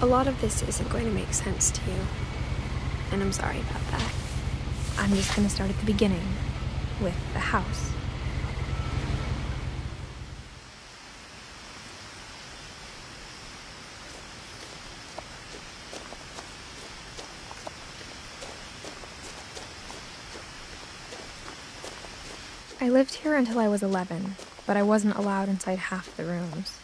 A lot of this isn't going to make sense to you, and I'm sorry about that. I'm just going to start at the beginning, with the house. I lived here until I was 11, but I wasn't allowed inside half the rooms.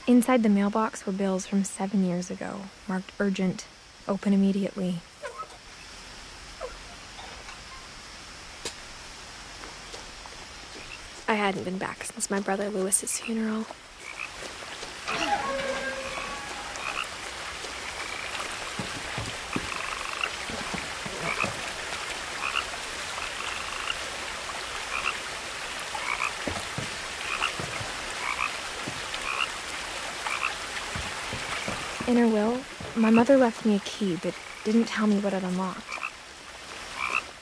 Inside the mailbox were bills from 7 years ago, marked urgent, open immediately. I hadn't been back since my brother Lewis's funeral. In her will, my mother left me a key but didn't tell me what it unlocked.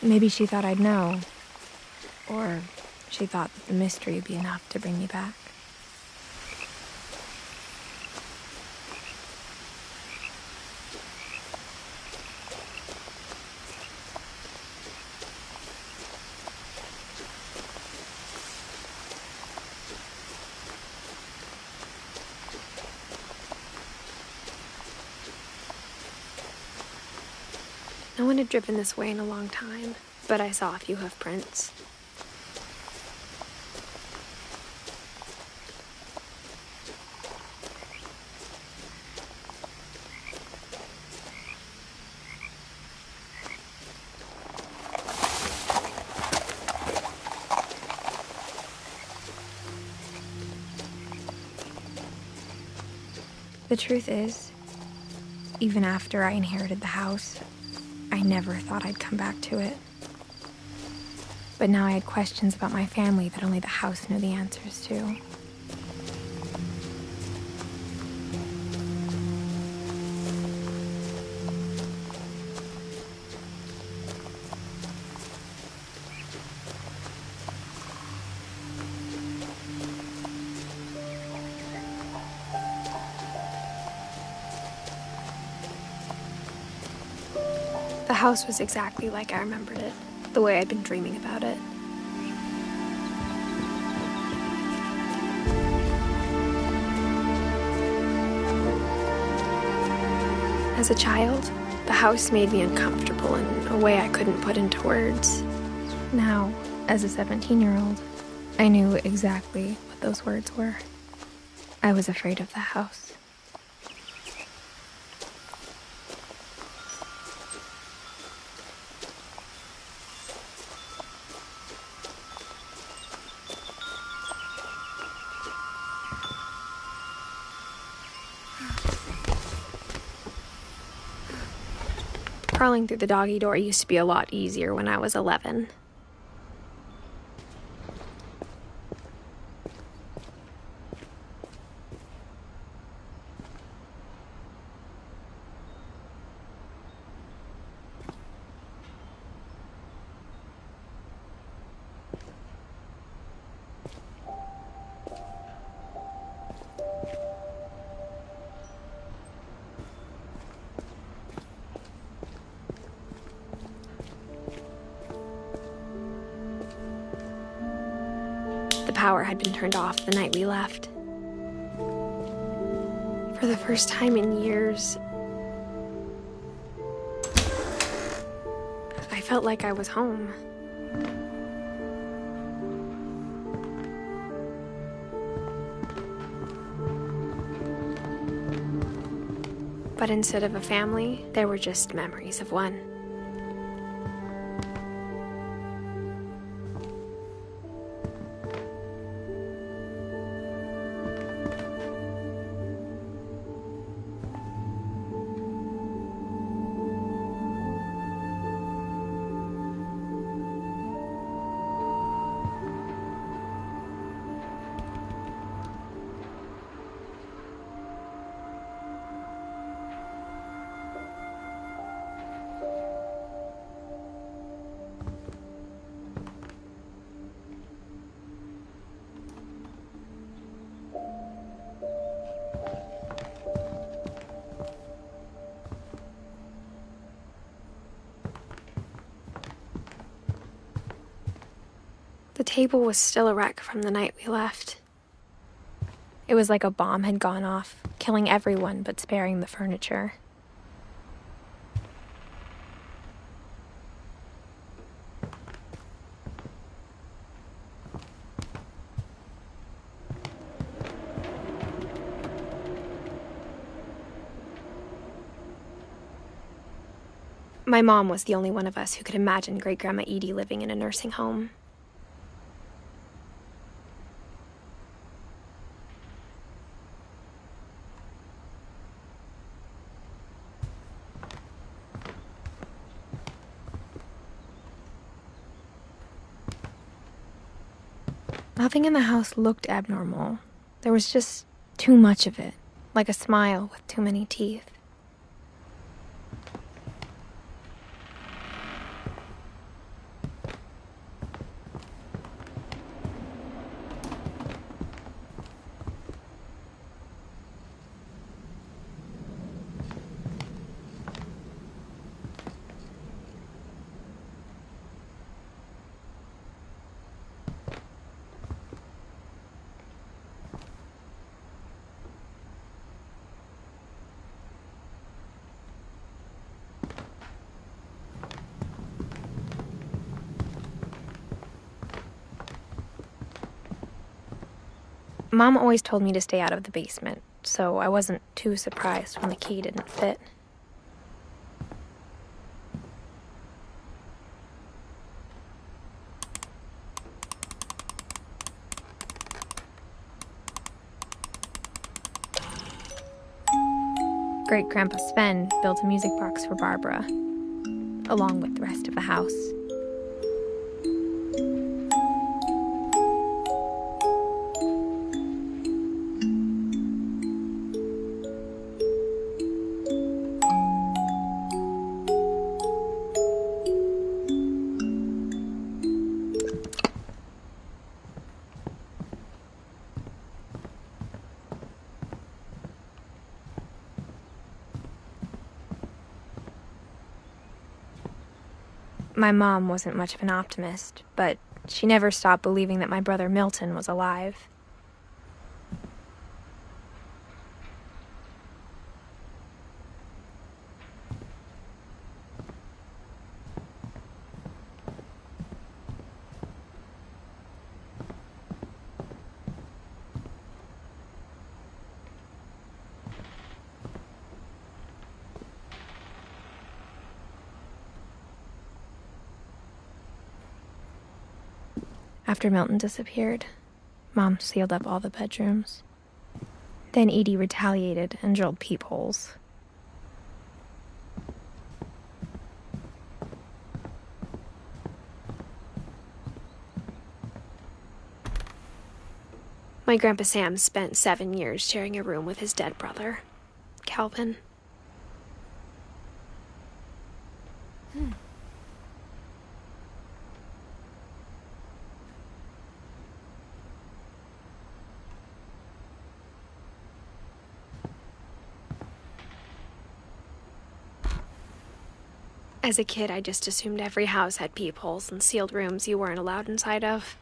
Maybe she thought I'd know, or she thought that the mystery would be enough to bring me back. No one had driven this way in a long time, but I saw a few hoof prints. The truth is, even after I inherited the house, I never thought I'd come back to it. But now I had questions about my family that only the house knew the answers to. The house was exactly like I remembered it, the way I'd been dreaming about it. As a child, the house made me uncomfortable in a way I couldn't put into words. Now, as a 17-year-old, I knew exactly what those words were. I was afraid of the house. Crawling through the doggy door used to be a lot easier when I was 11. The power had been turned off the night we left. For the first time in years, I felt like I was home. But instead of a family, there were just memories of one. The table was still a wreck from the night we left. It was like a bomb had gone off, killing everyone but sparing the furniture. My mom was the only one of us who could imagine Great-Grandma Edie living in a nursing home. Nothing in the house looked abnormal. There was just too much of it, like a smile with too many teeth. Mom always told me to stay out of the basement, so I wasn't too surprised when the key didn't fit. Great-Grandpa Sven built a music box for Barbara, along with the rest of the house. My mom wasn't much of an optimist, but she never stopped believing that my brother Milton was alive. After Milton disappeared, Mom sealed up all the bedrooms. Then Edie retaliated and drilled peepholes. My Grandpa Sam spent 7 years sharing a room with his dead brother, Calvin. As a kid, I just assumed every house had peepholes and sealed rooms you weren't allowed inside of.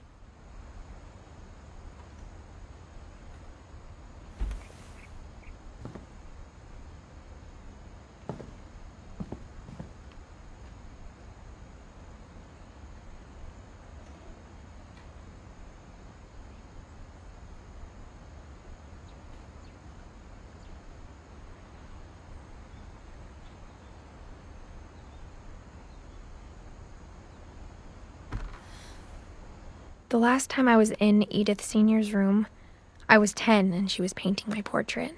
The last time I was in Edith Sr.'s room, I was 10 and she was painting my portrait.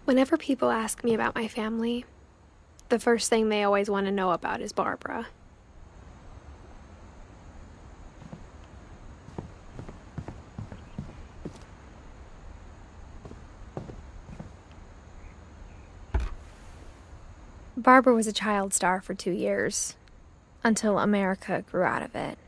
Whenever people ask me about my family, the first thing they always want to know about is Barbara. Barbara was a child star for 2 years, until America grew out of it.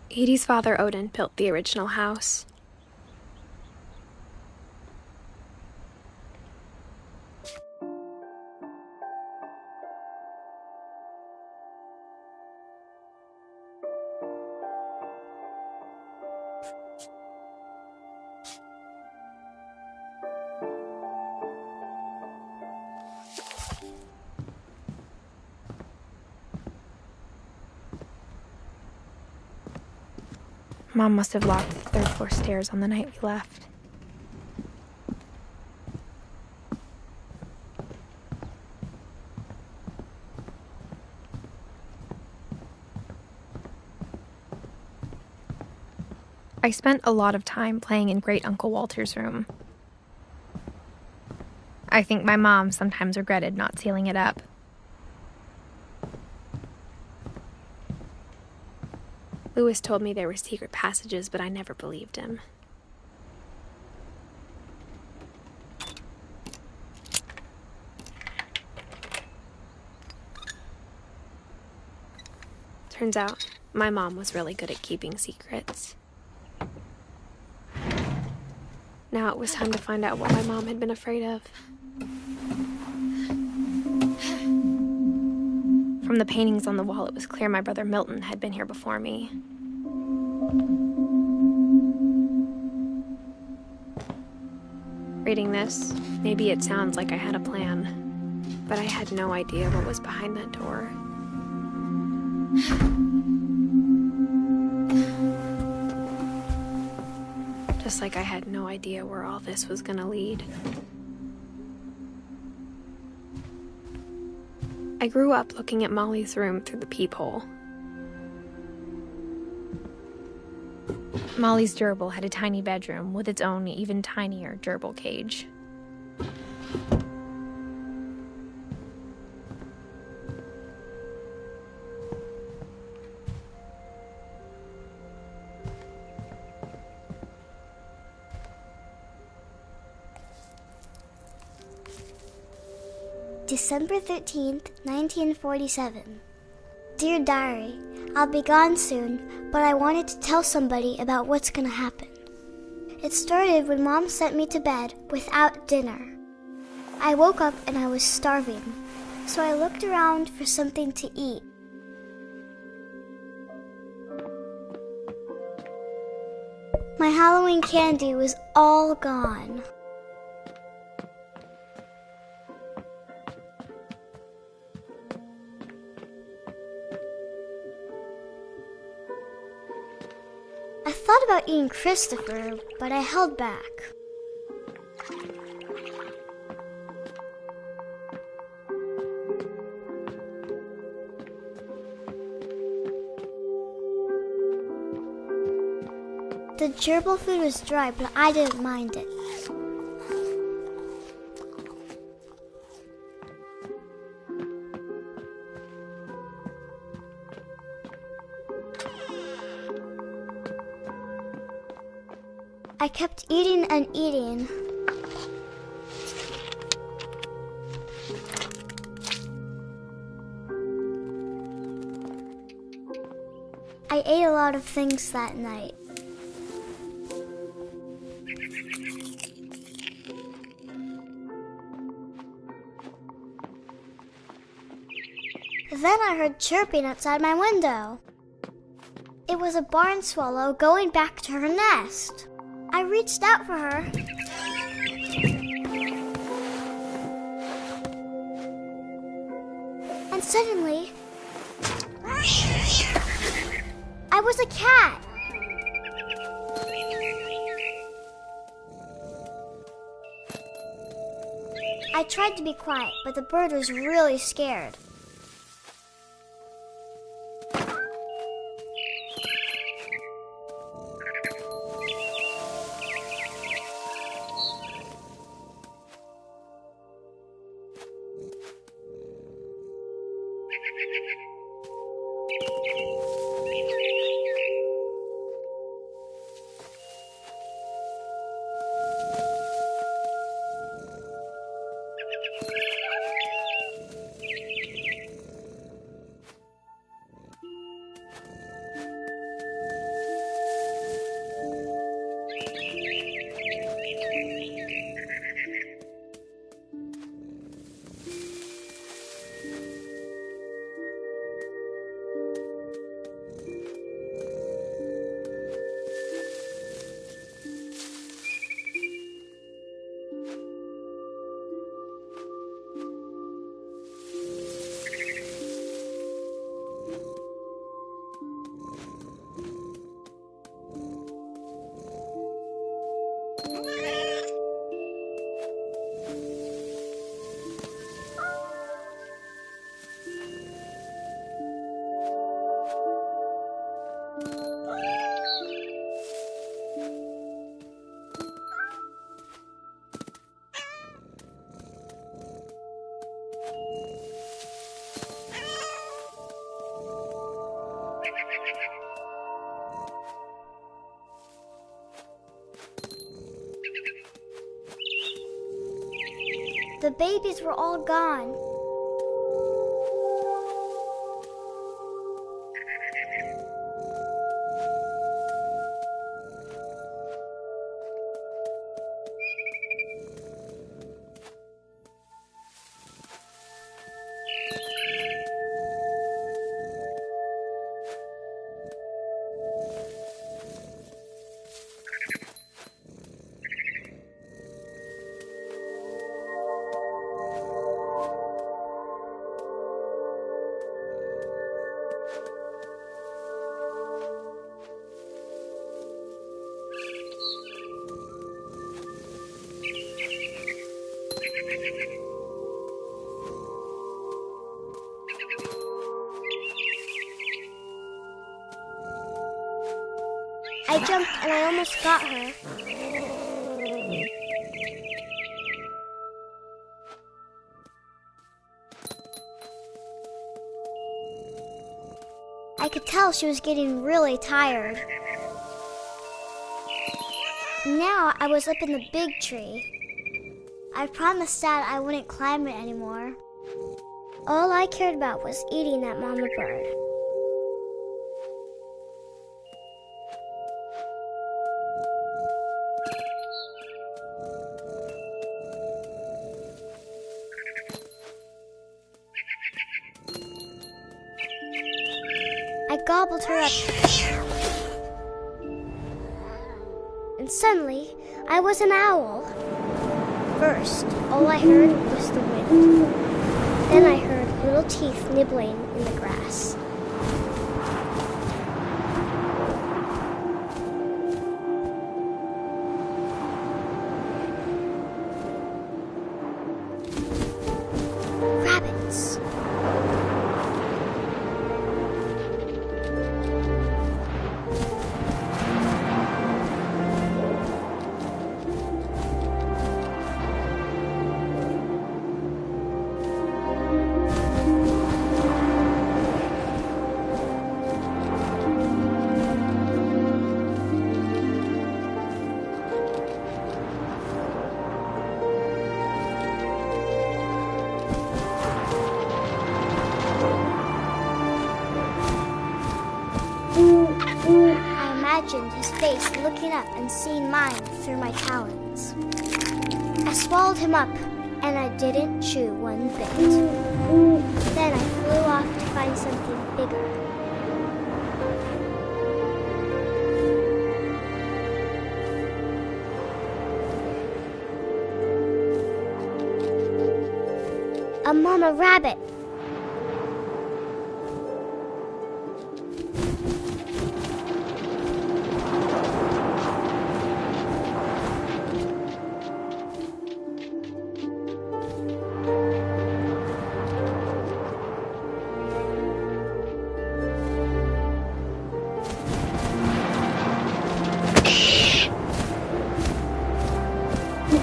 Edie's father, Odin, built the original house. Mom must have locked the third floor stairs on the night we left. I spent a lot of time playing in Great Uncle Walter's room. I think my mom sometimes regretted not sealing it up. Louis told me there were secret passages, but I never believed him. Turns out, my mom was really good at keeping secrets. Now it was time to find out what my mom had been afraid of. From the paintings on the wall, it was clear my brother Milton had been here before me. Reading this, maybe it sounds like I had a plan, but I had no idea what was behind that door. Just like I had no idea where all this was gonna lead. I grew up looking at Molly's room through the peephole. Molly's gerbil had a tiny bedroom with its own even tinier gerbil cage. December 13th, 1947. Dear Diary, I'll be gone soon, but I wanted to tell somebody about what's gonna happen. It started when Mom sent me to bed without dinner. I woke up and I was starving, so I looked around for something to eat. My Halloween candy was all gone. I thought about eating Christopher, but I held back. The gerbil food was dry, but I didn't mind it. I kept eating and eating. I ate a lot of things that night. Then I heard chirping outside my window. It was a barn swallow going back to her nest. I reached out for her. And suddenly, I was a cat. I tried to be quiet, but the bird was really scared. The babies were all gone. I jumped and I almost got her. I could tell she was getting really tired. Now I was up in the big tree. I promised Dad I wouldn't climb it anymore. All I cared about was eating that mama bird. I gobbled her up. And suddenly, I was an owl. First, all I heard was the wind. Then I heard little teeth nibbling in the grass. Rabbits. I imagined his face looking up and seeing mine through my talons. I swallowed him up, and I didn't chew one bit. Then I flew off to find something bigger. A mama rabbit.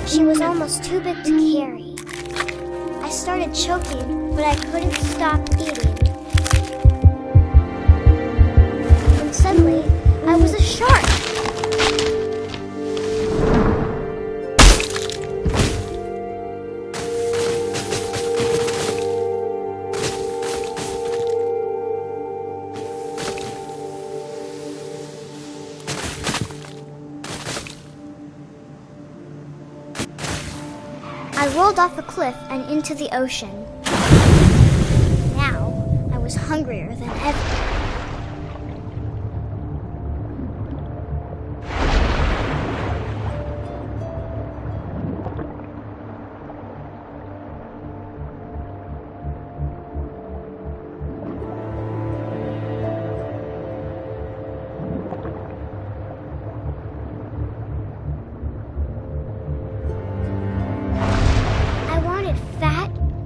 She was almost too big to carry. I started choking, but I couldn't stop eating. And suddenly, I was a shark. I rolled off a cliff and into the ocean. Now, I was hungrier than ever.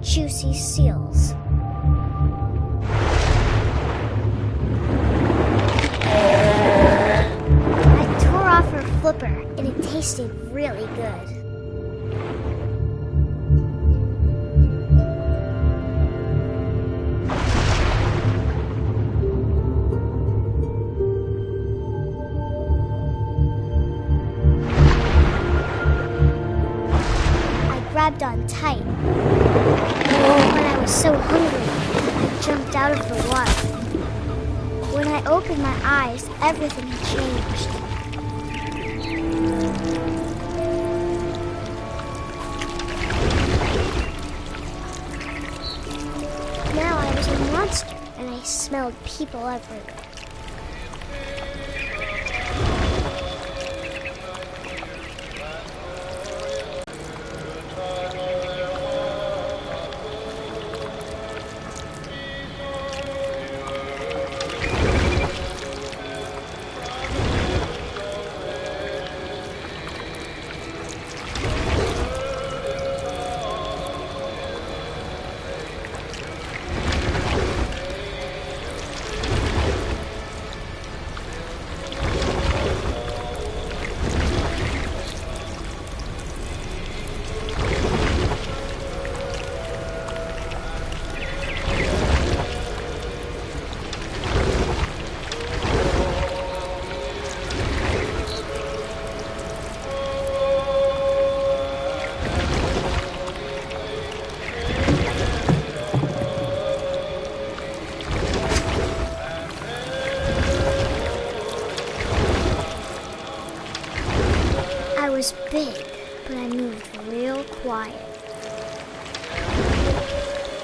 Juicy seals. I tore off her flipper and it tasted really good. I grabbed on tight. When I was so hungry, I jumped out of the water. When I opened my eyes, everything had changed. Now I was a monster, and I smelled people everywhere.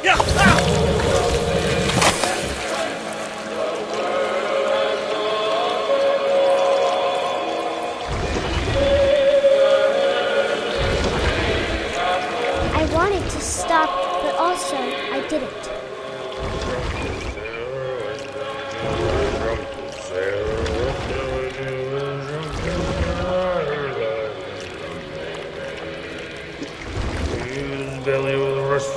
I wanted to stop, but also I didn't. Belly with a rust.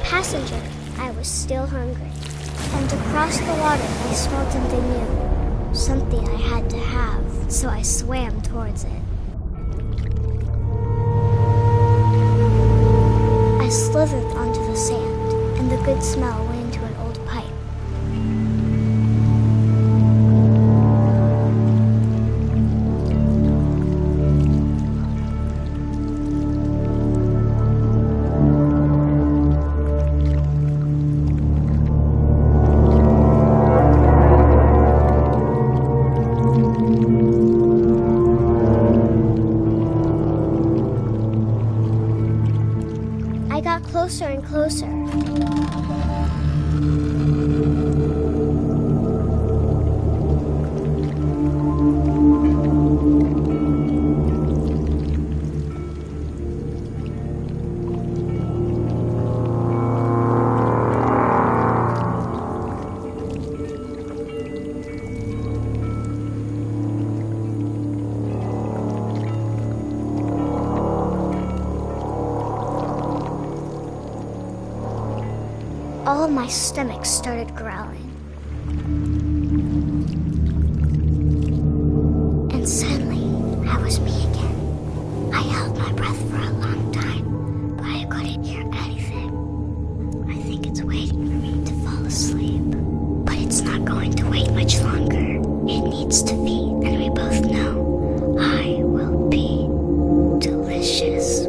Passenger, I was still hungry. And across the water, I smelled something new. Something I had to have, so I swam towards it. I slithered onto the sand, and the good smell went into an old pipe. I got closer and closer. All of my stomach started growling. And suddenly, I was me again. I held my breath for a long time, but I couldn't hear anything. I think it's waiting for me to fall asleep. But it's not going to wait much longer. It needs to feed, and we both know I will be delicious.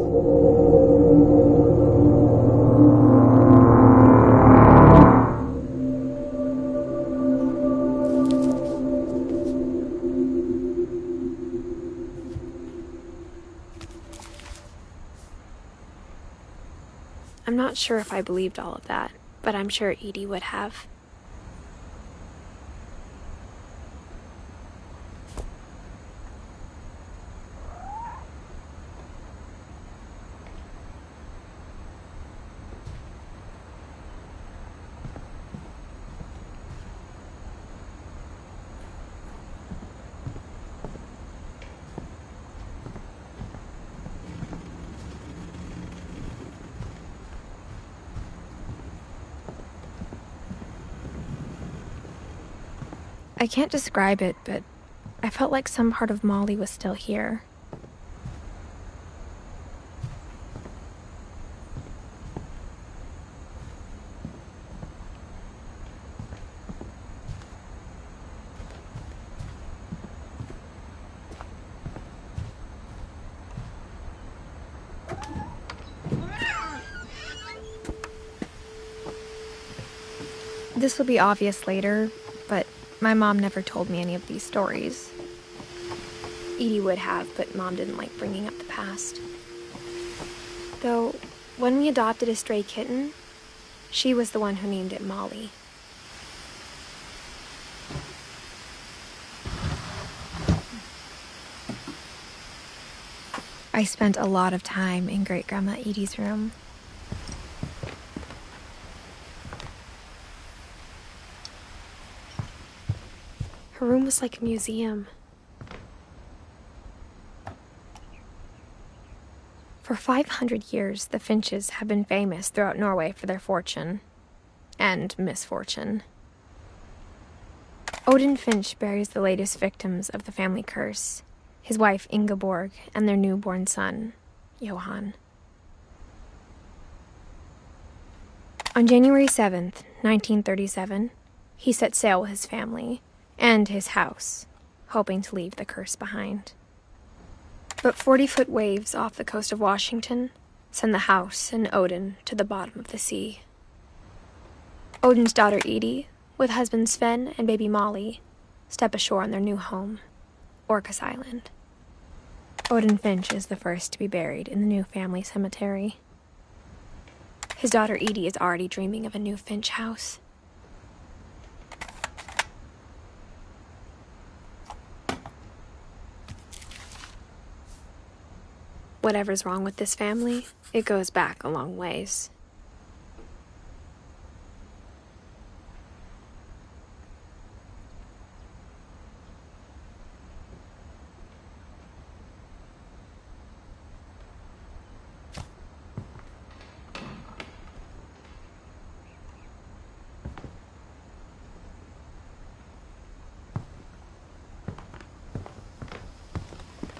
I'm not sure if I believed all of that, but I'm sure Edie would have. I can't describe it, but I felt like some part of Molly was still here. This will be obvious later, but my mom never told me any of these stories. Edie would have, but Mom didn't like bringing up the past. Though, when we adopted a stray kitten, she was the one who named it Molly. I spent a lot of time in Great-Grandma Edie's room. Her room was like a museum. For 500 years, the Finches have been famous throughout Norway for their fortune and misfortune. Odin Finch buries the latest victims of the family curse, his wife Ingeborg and their newborn son, Johan. On January 7th, 1937, he set sail with his family and his house, hoping to leave the curse behind. But 40-foot waves off the coast of Washington send the house and Odin to the bottom of the sea. Odin's daughter Edie, with husband Sven and baby Molly, step ashore on their new home, Orcas Island. Odin Finch is the first to be buried in the new family cemetery. His daughter Edie is already dreaming of a new Finch house. Whatever's wrong with this family, it goes back a long ways.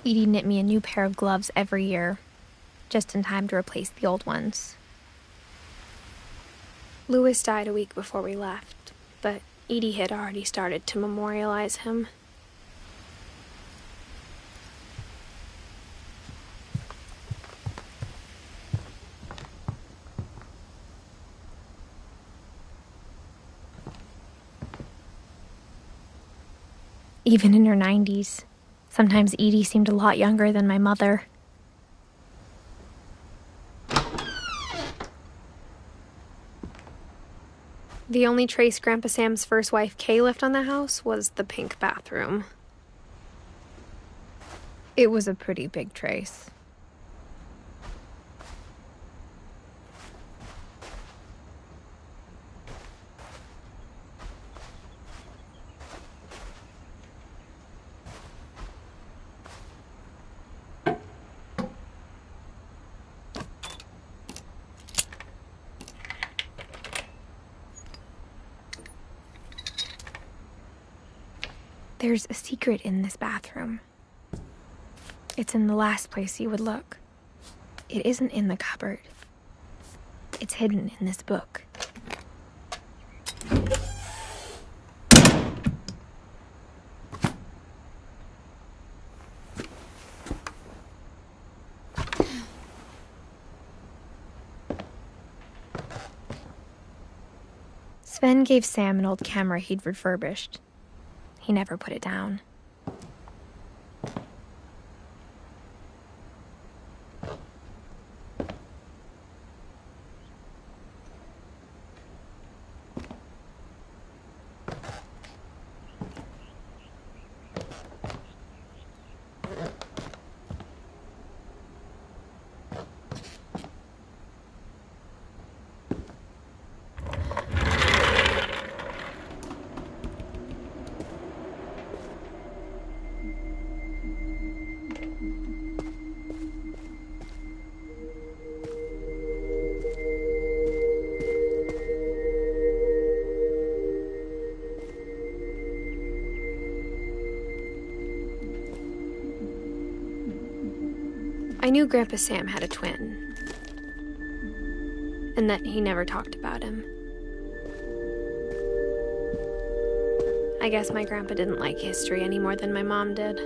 Edie knit me a new pair of gloves every year, just in time to replace the old ones. Louis died a week before we left, but Edie had already started to memorialize him. Even in her 90s, sometimes Edie seemed a lot younger than my mother. The only trace Grandpa Sam's first wife, Kay, left on the house was the pink bathroom. It was a pretty big trace. There's a secret in this bathroom. It's in the last place you would look. It isn't in the cupboard. It's hidden in this book. Sven gave Sam an old camera he'd refurbished. He never put it down. I knew Grandpa Sam had a twin, and that he never talked about him. I guess my grandpa didn't like history any more than my mom did.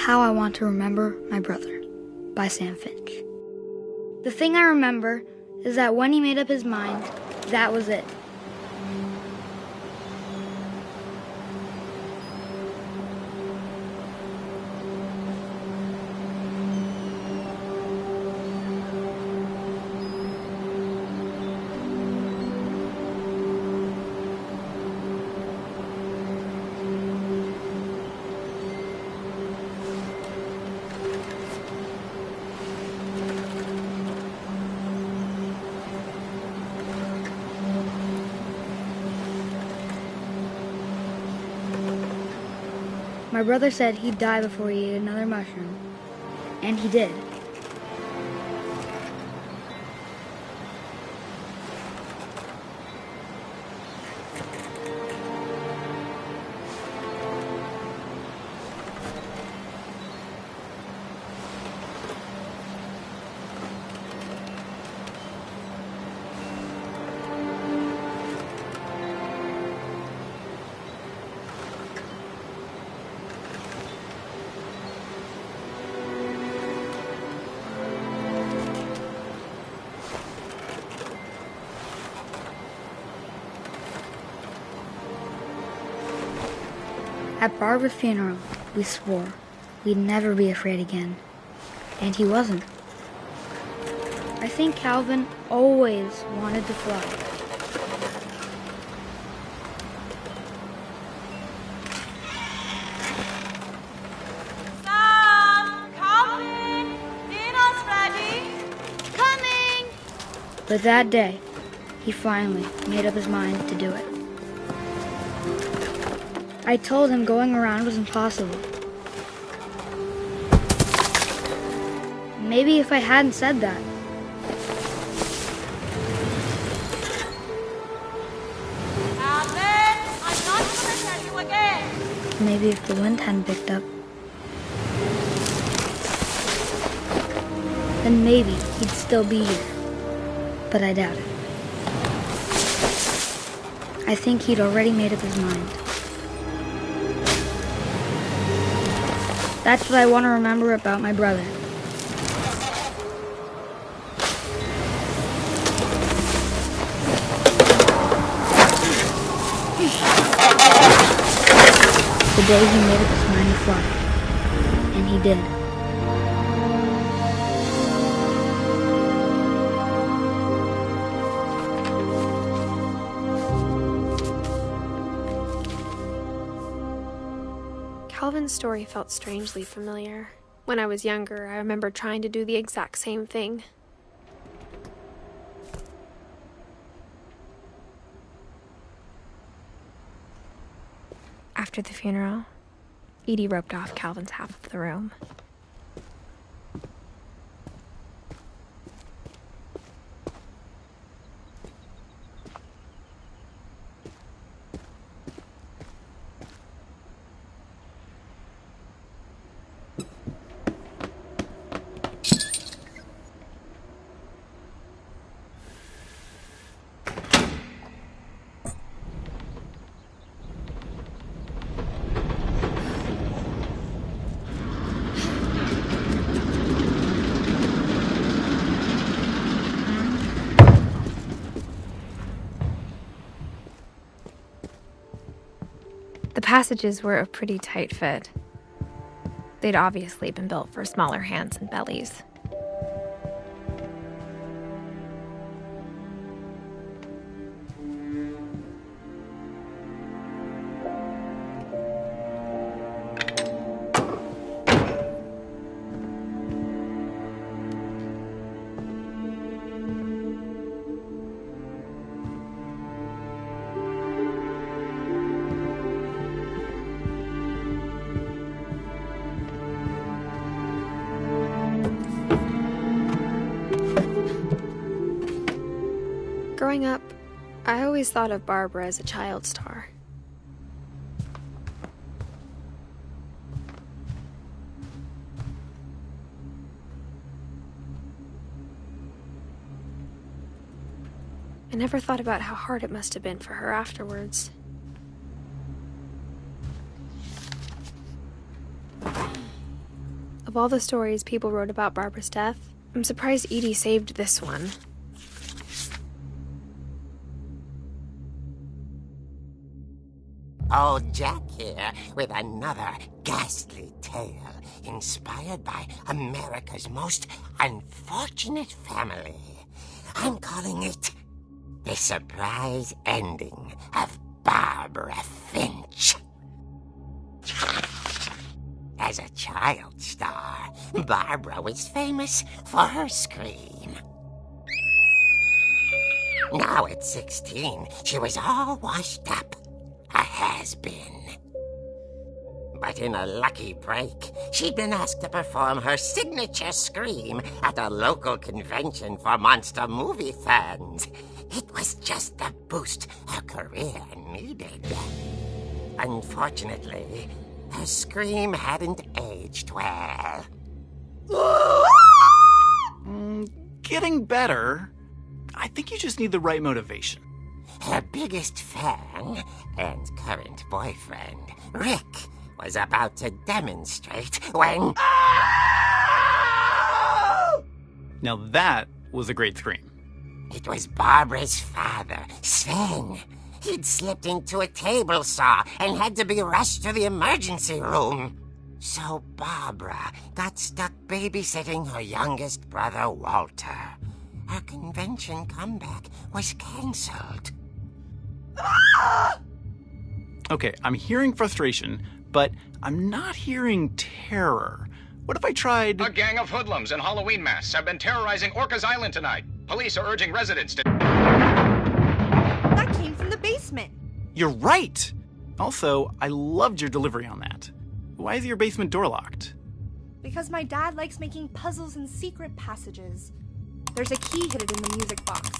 How I Want to Remember My Brother by Sam Finch. The thing I remember is that when he made up his mind, that was it. My brother said he'd die before he ate another mushroom, and he did. At Barbara's funeral, we swore we'd never be afraid again. And he wasn't. I think Calvin always wanted to fly. Sam! Calvin! Dinner's ready! Coming! But that day, he finally made up his mind to do it. I told him going around was impossible. Maybe if I hadn't said that, Calvin! I'm not gonna tell you again! maybe if the wind hadn't picked up, then maybe he'd still be here. But I doubt it. I think he'd already made up his mind. That's what I want to remember about my brother. The day he made up his mind to fly. And he did. Calvin's story felt strangely familiar. When I was younger, I remember trying to do the exact same thing. After the funeral, Edie roped off Calvin's half of the room. The passages were a pretty tight fit. They'd obviously been built for smaller hands and bellies. Growing up, I always thought of Barbara as a child star. I never thought about how hard it must have been for her afterwards. Of all the stories people wrote about Barbara's death, I'm surprised Edie saved this one. Old Jack here with another ghastly tale inspired by America's most unfortunate family. I'm calling it The Surprise Ending of Barbara Finch. As a child star, Barbara was famous for her scream. Now at 16, she was all washed up. A has-been. But in a lucky break, she'd been asked to perform her signature scream at a local convention for monster movie fans. It was just the boost her career needed. Unfortunately, her scream hadn't aged well. Getting better. I think you just need the right motivation. Her biggest fan and current boyfriend, Rick, was about to demonstrate when... Now that was a great scream. It was Barbara's father, Sven. He'd slipped into a table saw and had to be rushed to the emergency room. So Barbara got stuck babysitting her youngest brother, Walter. Her convention comeback was canceled. Okay, I'm hearing frustration, but I'm not hearing terror. What if I tried... A gang of hoodlums in Halloween masks have been terrorizing Orcas Island tonight. Police are urging residents to... That came from the basement. You're right! Also, I loved your delivery on that. Why is your basement door locked? Because my dad likes making puzzles and secret passages. There's a key hidden in the music box.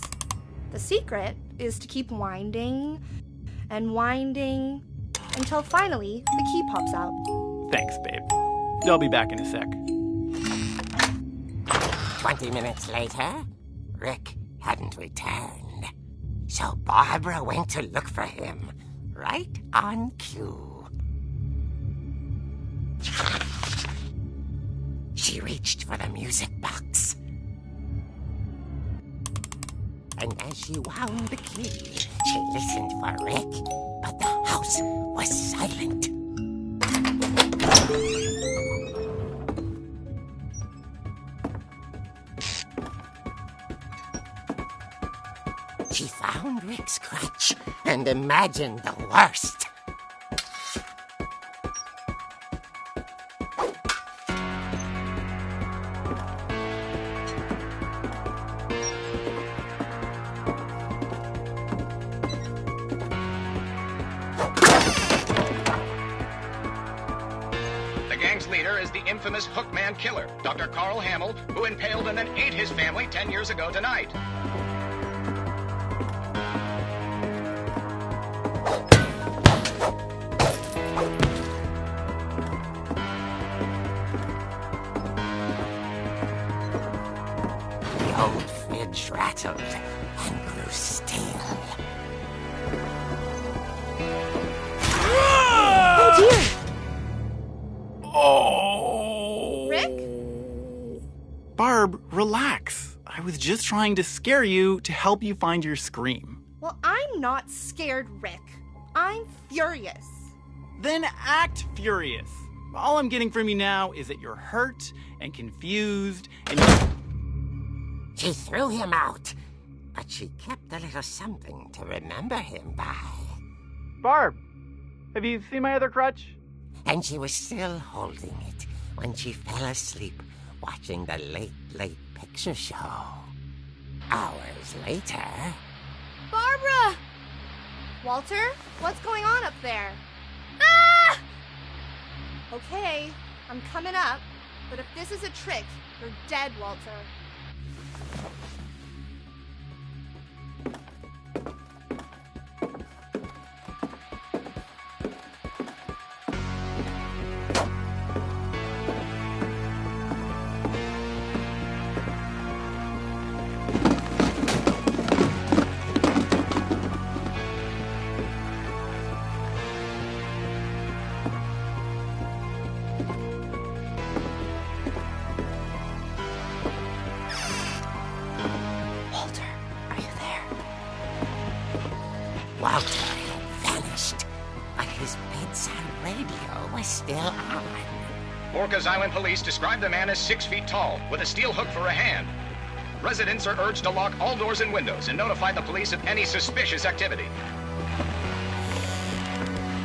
The secret is to keep winding and winding until finally the key pops out. Thanks, babe. I'll be back in a sec. 20 minutes later, Rick hadn't returned. So Barbara went to look for him, right on cue. She reached for the music box. And as she wound the key, she listened for Rick, but the house was silent. She found Rick's crutch and imagined the worst. The gang's leader is the infamous Hookman Killer, Dr. Carl Hamill, who impaled and then ate his family 10 years ago tonight. The old fridge rattled and grew still. Oh dear! Oh! Rick? Barb, relax. I was just trying to scare you to help you find your scream. Well, I'm not scared, Rick. I'm furious. Then act furious. All I'm getting from you now is that you're hurt and confused and She threw him out, but she kept a little something to remember him by. Barb, have you seen my other crutch? And she was still holding it when she fell asleep watching the Late Late Picture Show. Hours later... Barbara! Walter, what's going on up there? Ah! Okay, I'm coming up, but if this is a trick, you're dead, Walter. Walter had vanished, but his bedside radio was still on. Orcas Island police describe the man as 6 feet tall, with a steel hook for a hand. Residents are urged to lock all doors and windows and notify the police of any suspicious activity.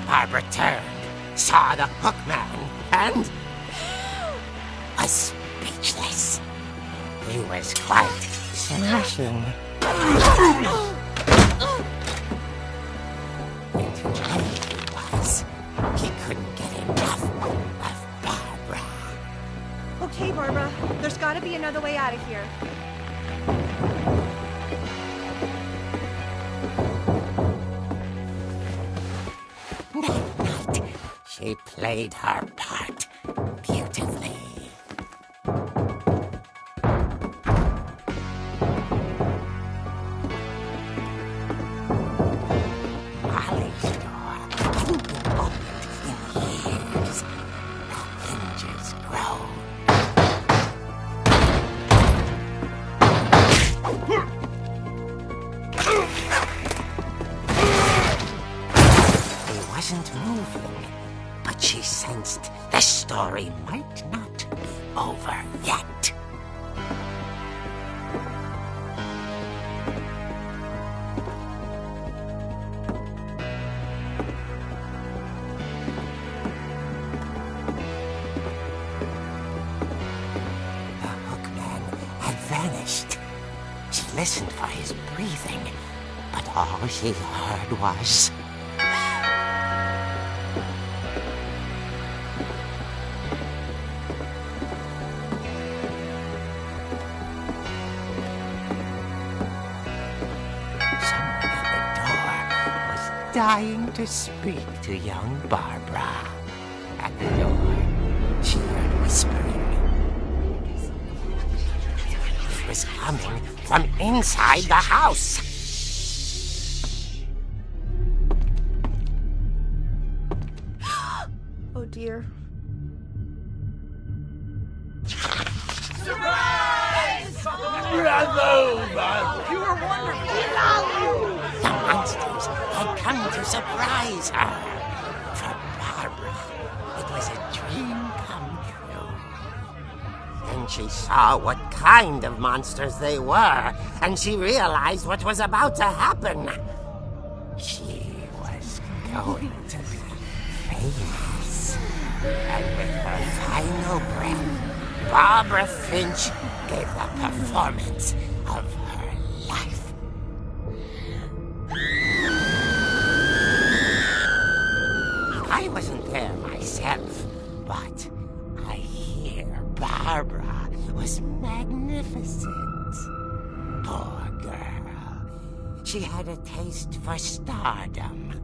Barbara turned, saw the hook man, and was speechless. He was quite smashing. He couldn't get enough of Barbara. Okay, Barbara, there's gotta be another way out of here. That night, she played her part beautifully. Molly's door hadn't been opened in years. The hinges groaned. wasn't moving, but she sensed the story might not be over yet. Vanished. She listened for his breathing, but all she heard was... Someone at the door was dying to speak to young Barbara. At the door, she heard whispering. Was coming from inside the house. Oh dear. Surprise! Bravo, Barbara! You were wonderful. The monsters had come to surprise her. For Barbara, it was a dream come true. Then she saw what kind of monsters they were, and she realized what was about to happen. She was going to be famous. And with her final breath, Barbara Finch gave the performance of her life. I wasn't there myself, but I hear Barbara was magnificent. Poor girl. She had a taste for stardom.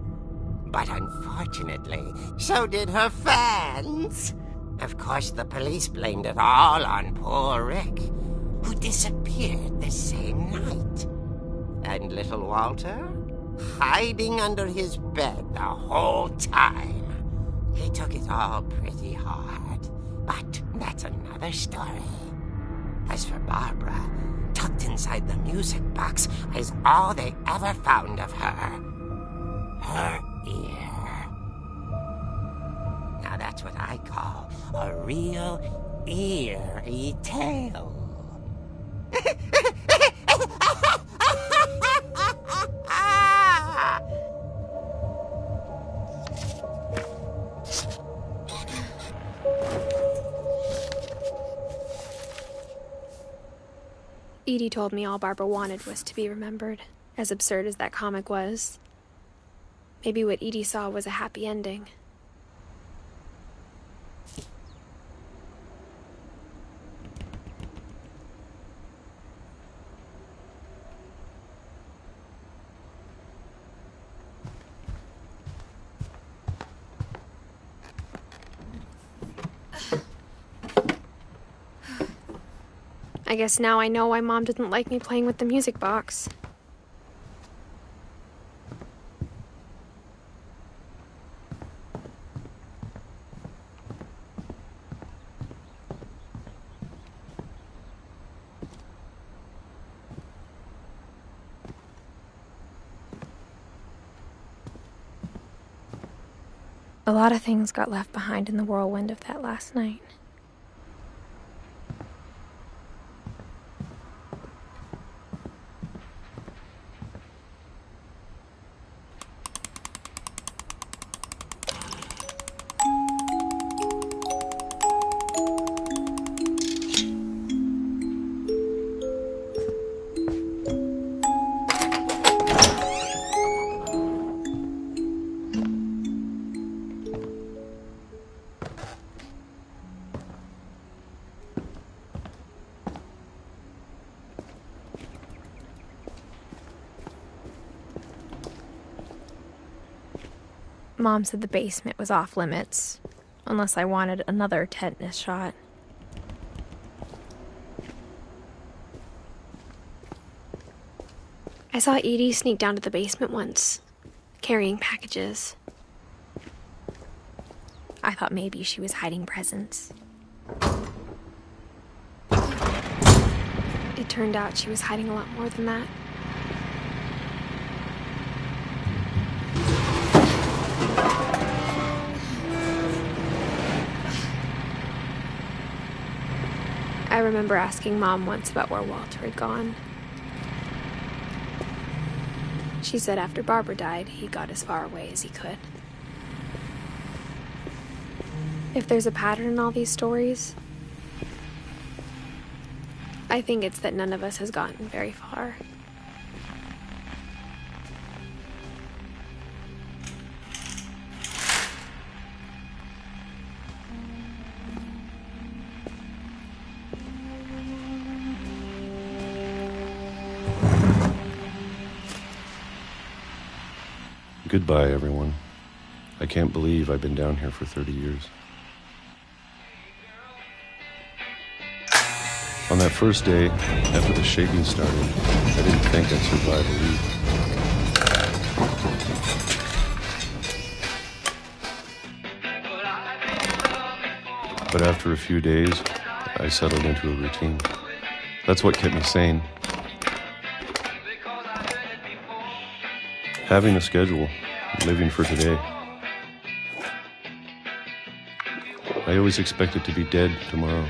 But unfortunately, so did her fans. Of course, the police blamed it all on poor Rick, who disappeared the same night. And little Walter, hiding under his bed the whole time. He took it all pretty hard, but that's another story. As for Barbara, tucked inside the music box is all they ever found of her. Her ear. Now that's what I call a real eerie tale. Edie told me all Barbara wanted was to be remembered, as absurd as that comic was. Maybe what Edie saw was a happy ending. I guess now I know why Mom didn't like me playing with the music box. A lot of things got left behind in the whirlwind of that last night. Mom said the basement was off limits, unless I wanted another tetanus shot. I saw Edie sneak down to the basement once, carrying packages. I thought maybe she was hiding presents. It turned out she was hiding a lot more than that. remember asking Mom once about where Walter had gone. She said after Barbara died, he got as far away as he could. If there's a pattern in all these stories, I think it's that none of us has gotten very far. Goodbye, everyone. I can't believe I've been down here for 30 years. On that first day, after the shaking started, I didn't think I'd survive a week. But after a few days, I settled into a routine. That's what kept me sane. Having a schedule, living for today. I always expected to be dead tomorrow.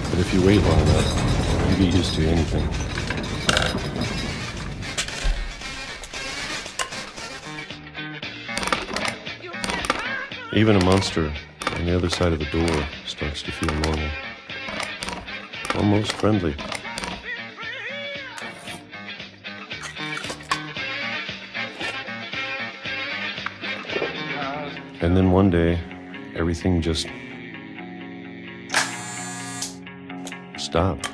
But if you wait long enough, you get used to anything. Even a monster on the other side of the door starts to feel normal. Almost friendly. And then one day, everything just stopped.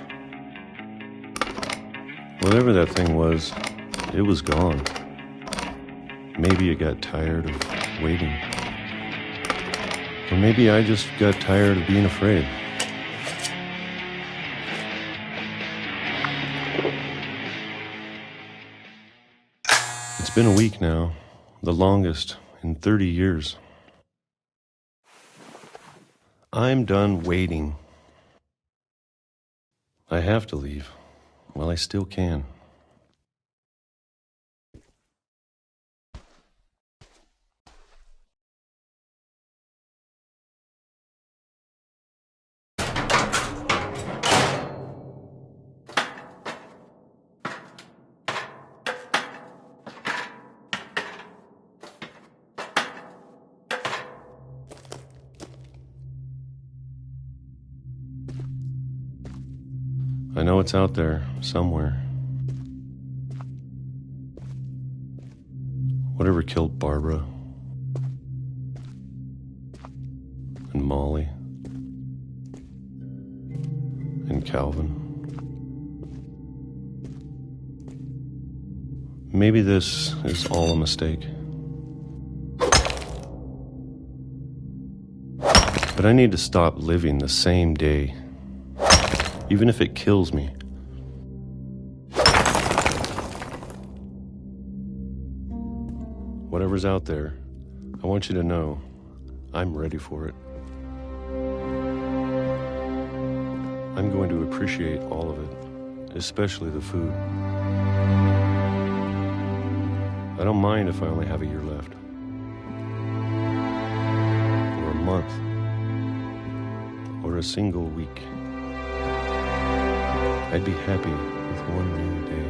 Whatever that thing was, it was gone. Maybe it got tired of waiting. Or maybe I just got tired of being afraid. It's been a week now, the longest in 30 years. I'm done waiting. I have to leave while I still can. I know it's out there, somewhere. Whatever killed Barbara and Molly and Calvin. Maybe this is all a mistake. But I need to stop living the same day. Even if it kills me. Whatever's out there, I want you to know I'm ready for it. I'm going to appreciate all of it, especially the food. I don't mind if I only have a year left. Or a month. Or a single week. I'd be happy with one new day.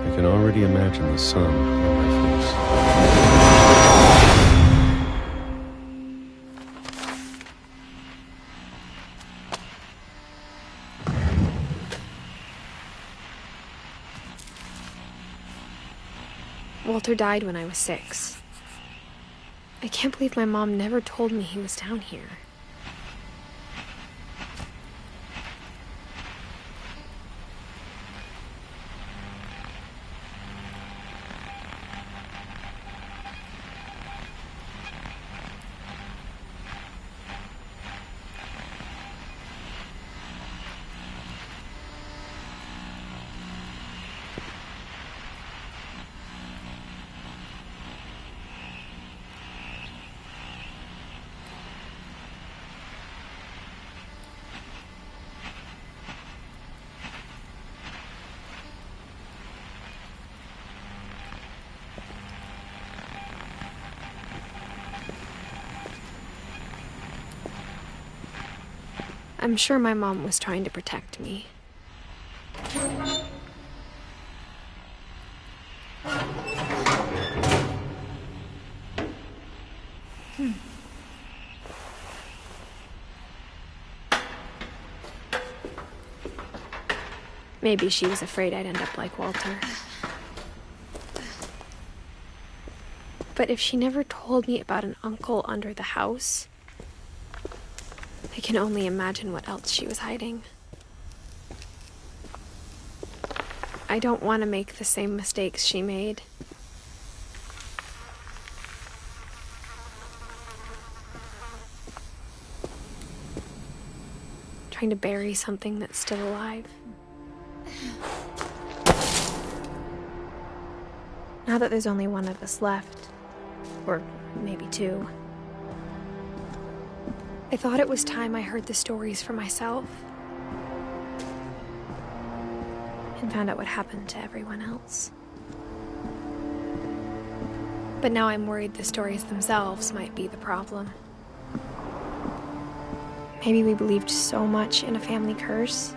I can already imagine the sun on my face. Walter died when I was 6. I can't believe my mom never told me he was down here. I'm sure my mom was trying to protect me. Maybe she was afraid I'd end up like Walter. But if she never told me about an uncle under the house, I can only imagine what else she was hiding. I don't want to make the same mistakes she made. Trying to bury something that's still alive. Now that there's only one of us left, or maybe two, I thought it was time I heard the stories for myself and found out what happened to everyone else. But now I'm worried the stories themselves might be the problem. Maybe we believed so much in a family curse,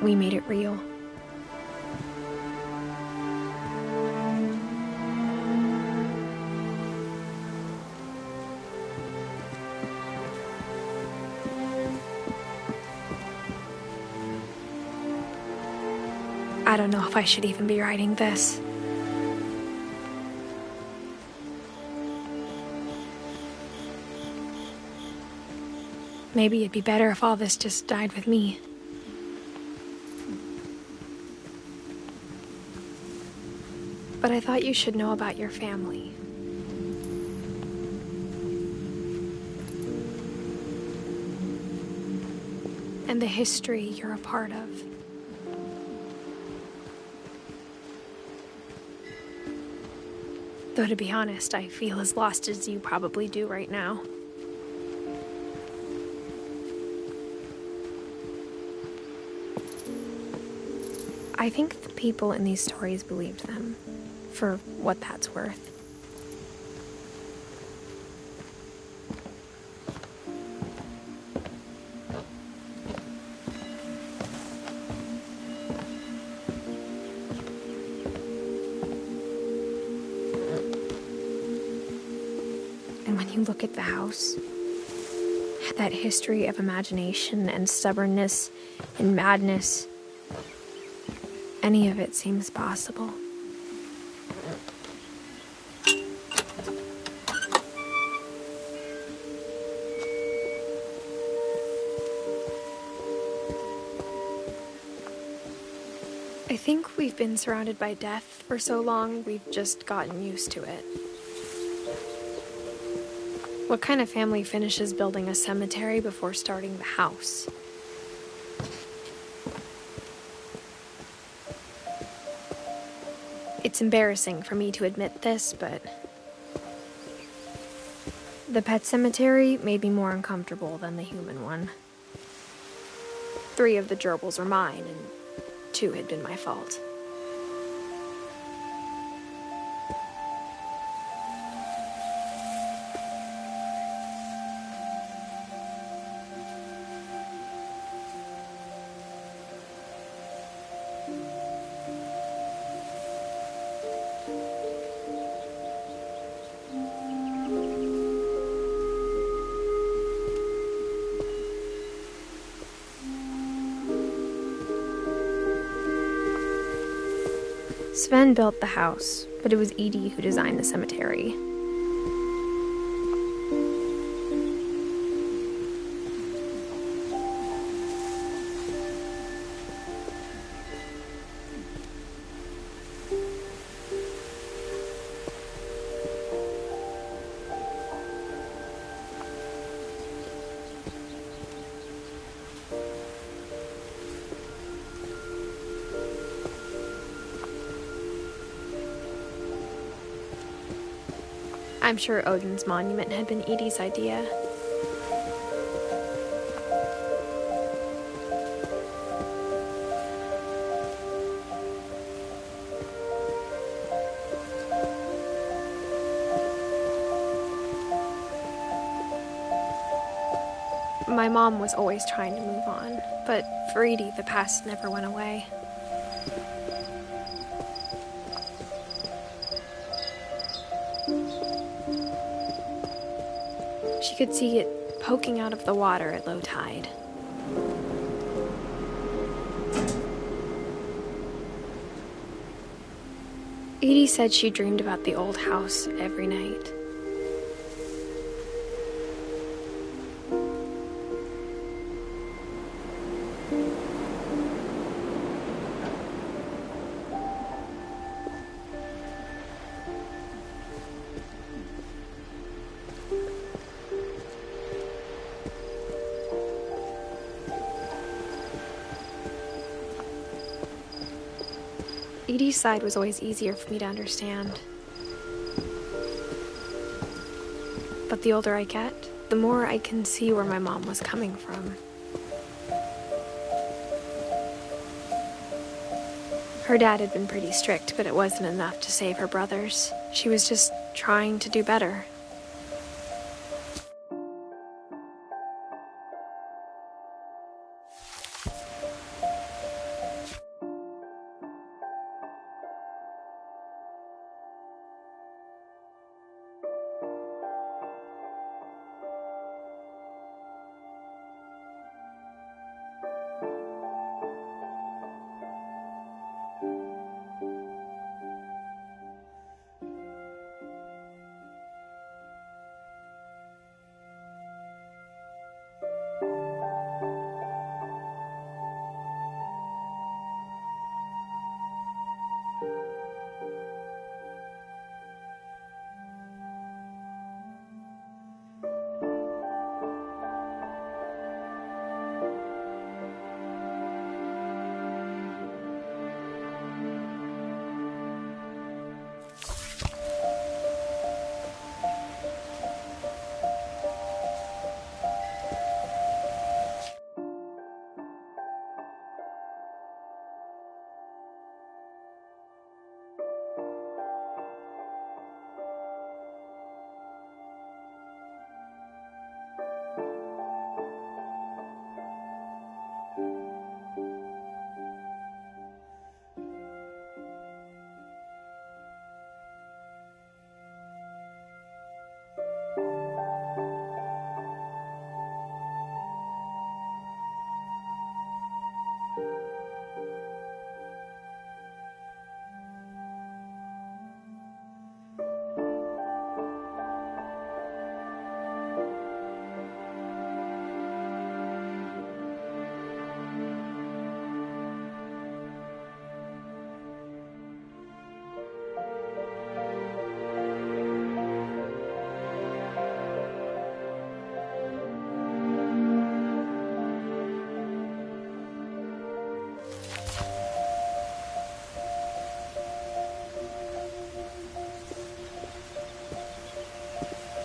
we made it real. I don't know if I should even be writing this. Maybe it'd be better if all this just died with me. But I thought you should know about your family. And the history you're a part of. Though to be honest, I feel as lost as you probably do right now. I think the people in these stories believed them, for what that's worth. Look at the house. That history of imagination and stubbornness and madness. Any of it seems possible. I think we've been surrounded by death for so long, we've just gotten used to it. What kind of family finishes building a cemetery before starting the house? It's embarrassing for me to admit this, but the pet cemetery made me more uncomfortable than the human one. 3 of the gerbils were mine, and 2 had been my fault. Sven built the house, but it was Edie who designed the cemetery. I'm sure Odin's monument had been Edie's idea. My My mom was always trying to move on, but for Edie, the past never went away. She could see it poking out of the water at low tide. Edie said she dreamed about the old house every night. Edie's side was always easier for me to understand. But the older I get, the more I can see where my mom was coming from. Her dad had been pretty strict, but it wasn't enough to save her brothers. She was just trying to do better.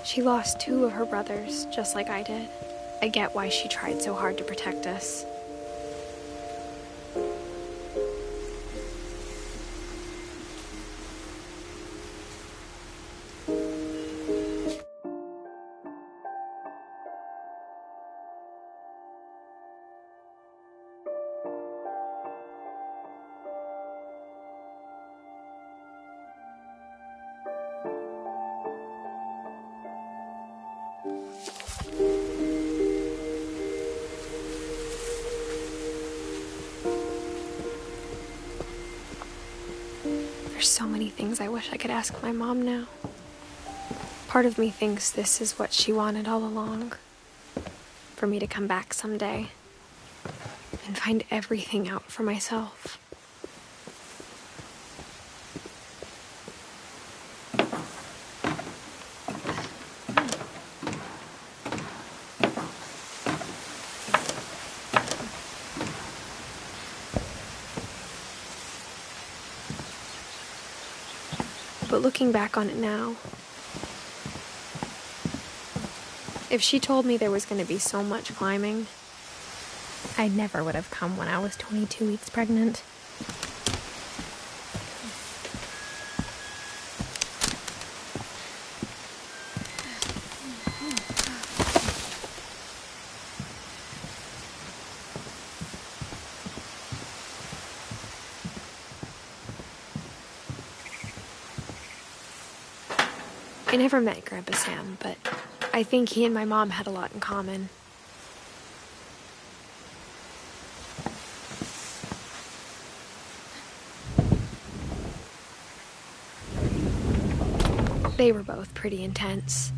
She lost 2 of her brothers, just like I did. I get why she tried so hard to protect us. There's so many things I wish I could ask my mom now. Part of me thinks this is what she wanted all along. For me to come back someday and find everything out for myself. But looking back on it now, if she told me there was going to be so much climbing, I never would have come when I was 22 weeks pregnant. I never met Grandpa Sam, but I think he and my mom had a lot in common. They were both pretty intense.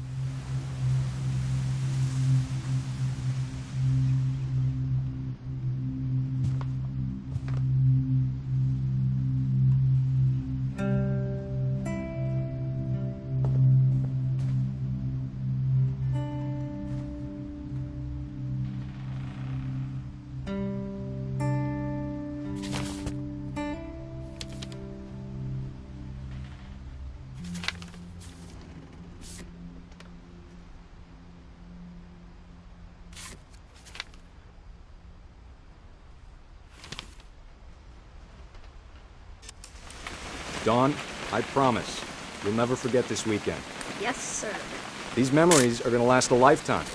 Dawn, I promise, you'll never forget this weekend. Yes, sir. These memories are gonna last a lifetime.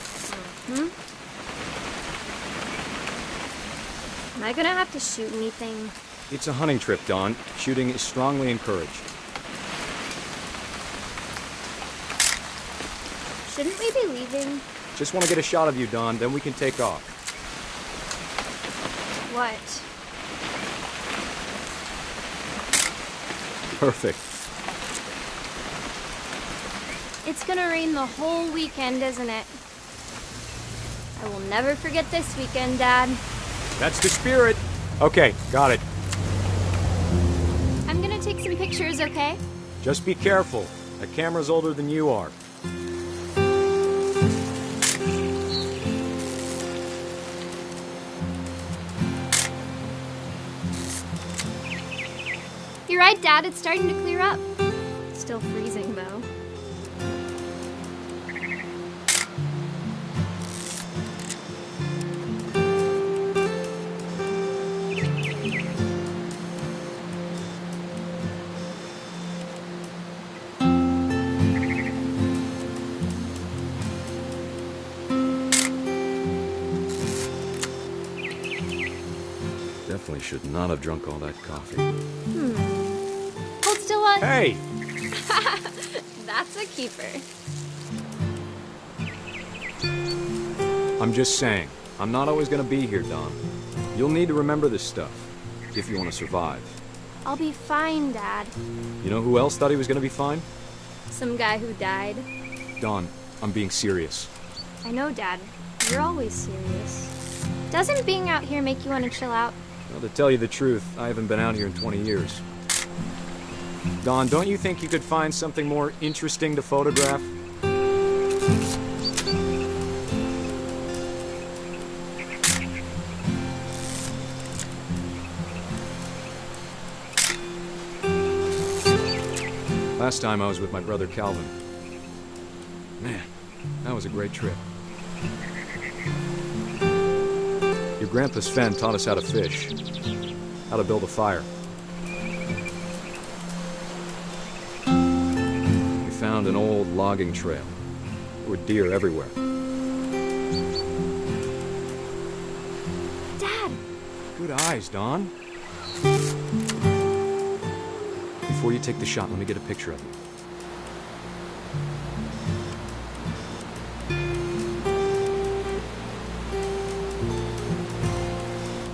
Am I gonna have to shoot anything? It's a hunting trip, Dawn. Shooting is strongly encouraged. Shouldn't we be leaving? Just want to get a shot of you, Dawn, then we can take off. What? Perfect. It's gonna rain the whole weekend, isn't it? I will never forget this weekend, Dad. That's the spirit. Okay, got it. I'm gonna take some pictures, okay? Just be careful. That camera's older than you are. You're right, Dad. It's starting to clear up. Still freezing, though. Definitely should not have drunk all that coffee. Hold still on. Hey! That's a keeper. I'm just saying, I'm not always gonna be here, Dawn. You'll need to remember this stuff, if you want to survive. I'll be fine, Dad. You know who else thought he was gonna be fine? Some guy who died. Dawn, I'm being serious. I know, Dad. You're always serious. Doesn't being out here make you want to chill out? Well, to tell you the truth, I haven't been out here in 20 years. Dawn, don't you think you could find something more interesting to photograph? Last time I was with my brother Calvin. Man, that was a great trip. Your grandpa Sven taught us how to fish, how to build a fire. We found an old logging trail. There were deer everywhere. Dad! Good eyes, Dawn. Before you take the shot, let me get a picture of you.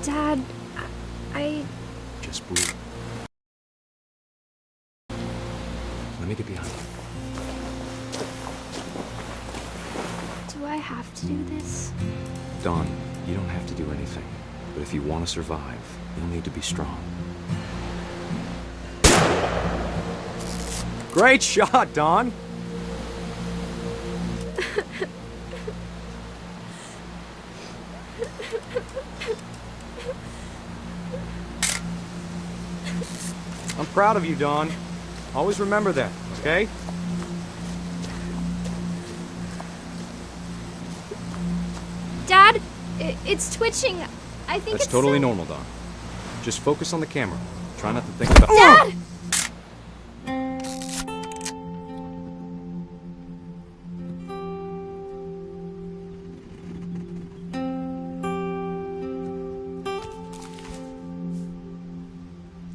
Dad, I... Just breathe. Let me get behind you. Do I have to do this? Dawn, you don't have to do anything. But if you want to survive, you'll need to be strong. Great shot, Dawn! I'm proud of you, Dawn. Always remember that, okay? Dad, it's twitching. I think That's it's totally so... normal, Dawn. Just focus on the camera. Try not to think about... Dad!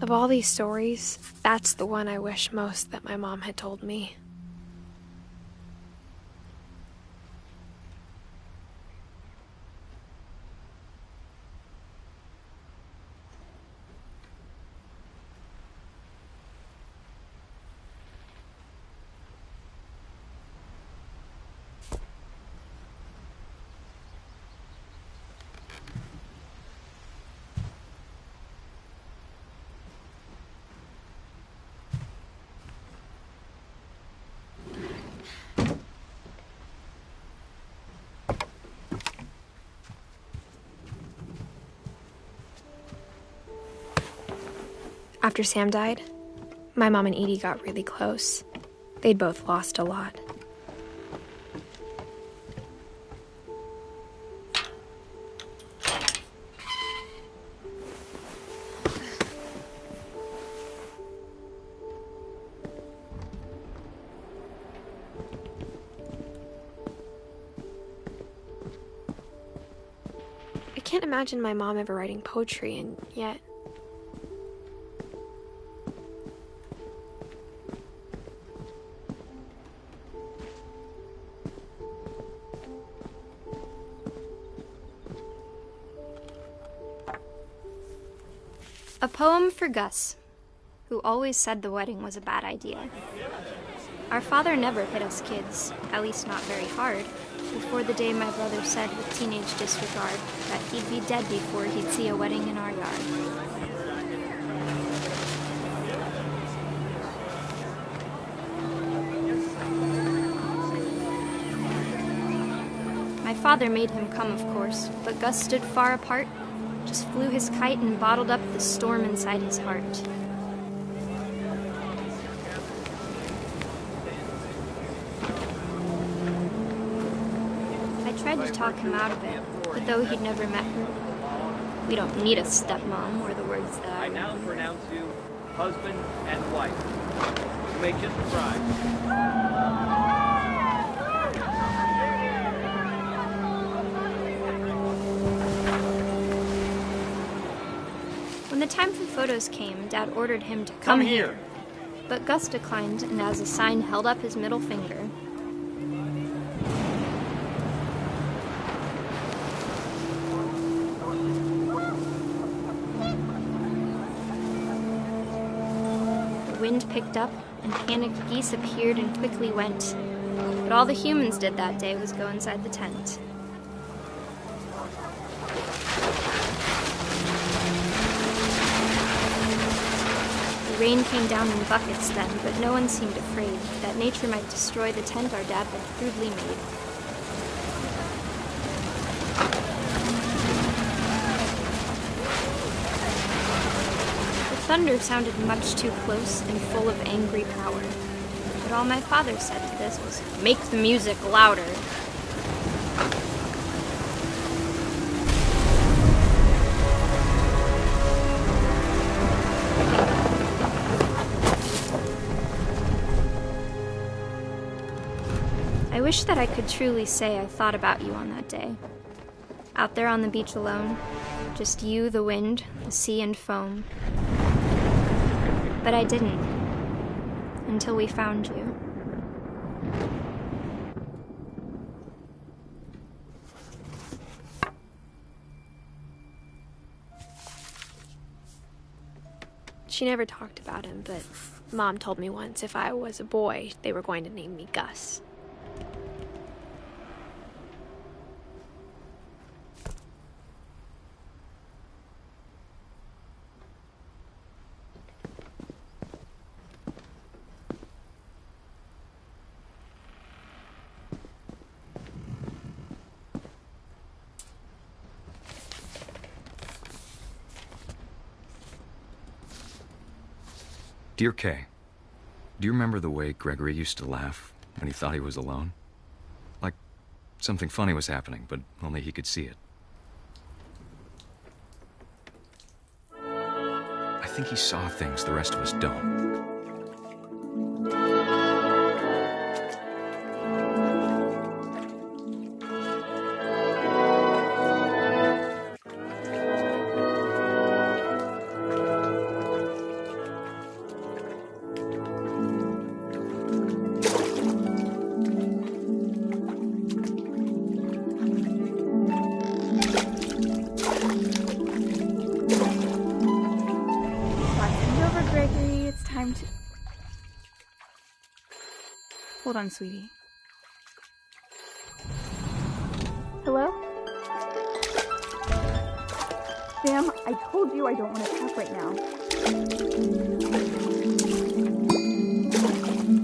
Of all these stories, that's the one I wish most that my mom had told me. After Sam died, my mom and Edie got really close. They'd both lost a lot. I can't imagine my mom ever writing poetry, and yet... A poem for Gus, who always said the wedding was a bad idea. Our father never hit us kids, at least not very hard, before the day my brother said with teenage disregard that he'd be dead before he'd see a wedding in our yard. My father made him come, of course, but Gus stood far apart, just flew his kite and bottled up the storm inside his heart. I tried to talk him out of it, but though he'd never met her, we don't need a stepmom, were the words that I now pronounce you husband and wife. You may kiss the bride. When the time for photos came, Dad ordered him to come here. But Gus declined, and as a sign held up his middle finger. The wind picked up, and panicked geese appeared and quickly went. But all the humans did that day was go inside the tent. Rain came down in buckets then, but no one seemed afraid that nature might destroy the tent our dad had crudely made. The thunder sounded much too close and full of angry power, but all my father said to this was, "Make the music louder." I wish that I could truly say I thought about you on that day. Out there on the beach alone, just you, the wind, the sea, and foam. But I didn't, until we found you. She never talked about him, but Mom told me once if I was a boy, they were going to name me Gus. Dear Kay, do you remember the way Gregory used to laugh when he thought he was alone? Like something funny was happening, but only he could see it. I think he saw things the rest of us don't. Hold on, sweetie. Hello? Sam, I told you I don't want to talk right now.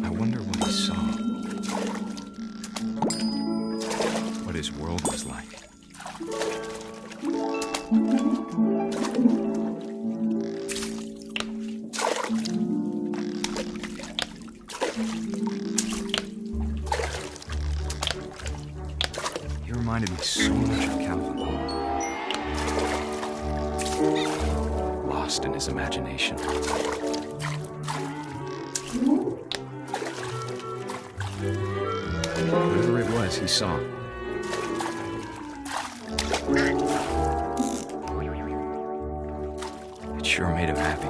I wonder what he saw. What his world was like. reminded me so much of Calvin. Lost in his imagination. Whatever it was, he saw. It sure made him happy.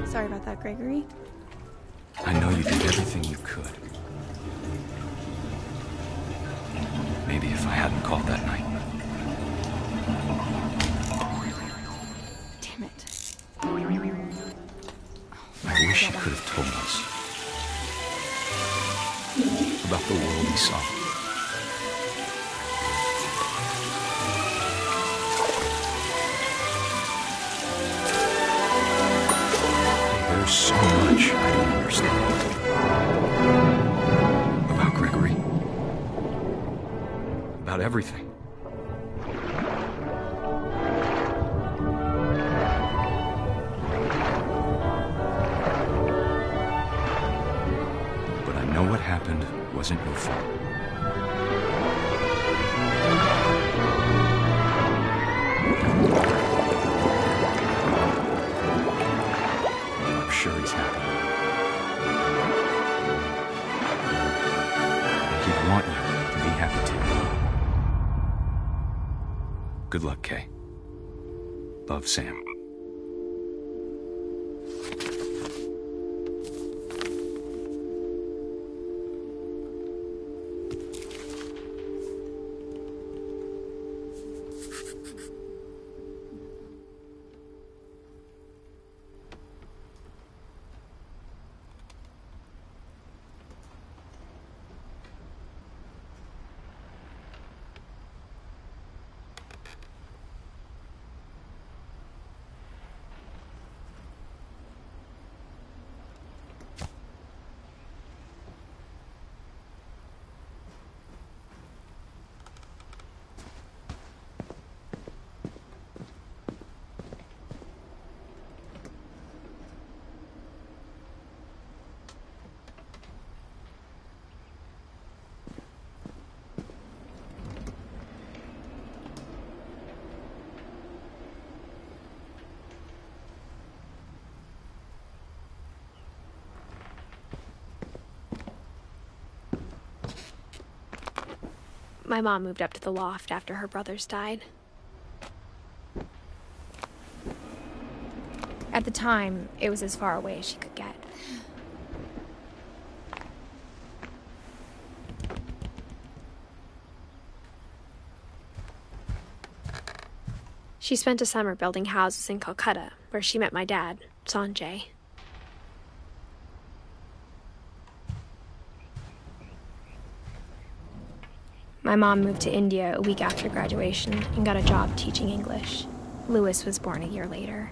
Sorry about that, Gregory. I know you did everything you could. Maybe if I hadn't called that night. Damn it. I wish he could have told us about the world he saw. There's so much I don't understand about Gregory, about everything. But I know what happened wasn't your fault. Sure he's happy. And he'd want you to be happy too. Good luck, Kay. Love, Sam. My mom moved up to the loft after her brothers died. At the time, it was as far away as she could get. She spent a summer building houses in Calcutta, where she met my dad, Sanjay. My mom moved to India a week after graduation and got a job teaching English. Louis was born a year later.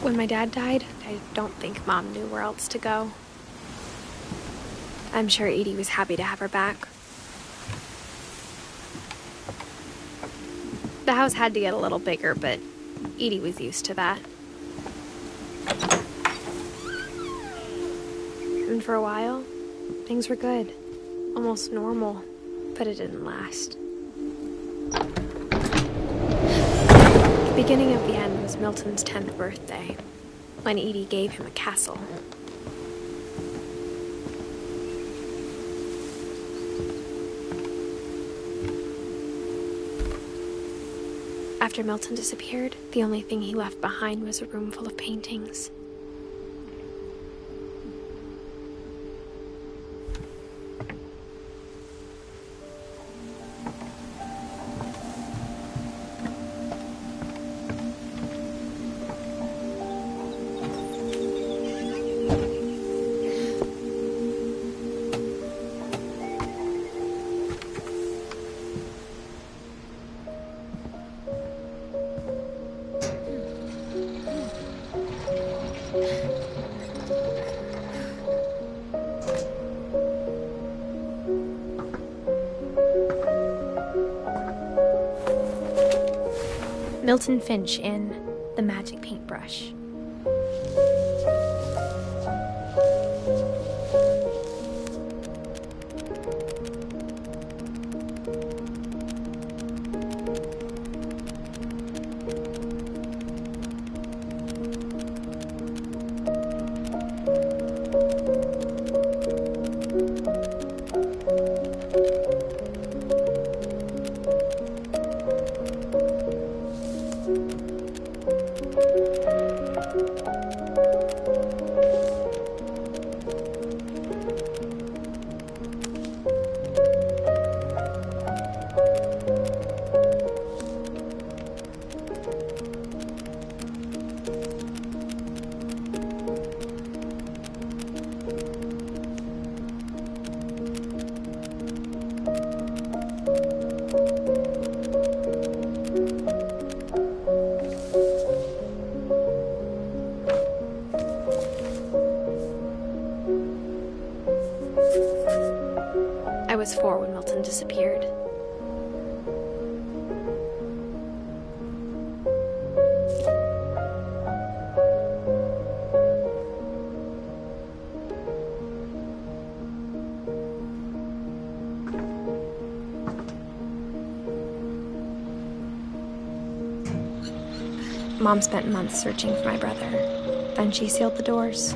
When my dad died, I don't think Mom knew where else to go. I'm sure Edie was happy to have her back. The house had to get a little bigger, but Edie was used to that. And for a while, things were good. Almost normal, but it didn't last. The beginning of the end was Milton's 10th birthday, when Edie gave him a castle. After Milton disappeared, the only thing he left behind was a room full of paintings. Milton Finch in The Magic Paintbrush. I was 4 when Milton disappeared. Mom spent months searching for my brother. Then she sealed the doors.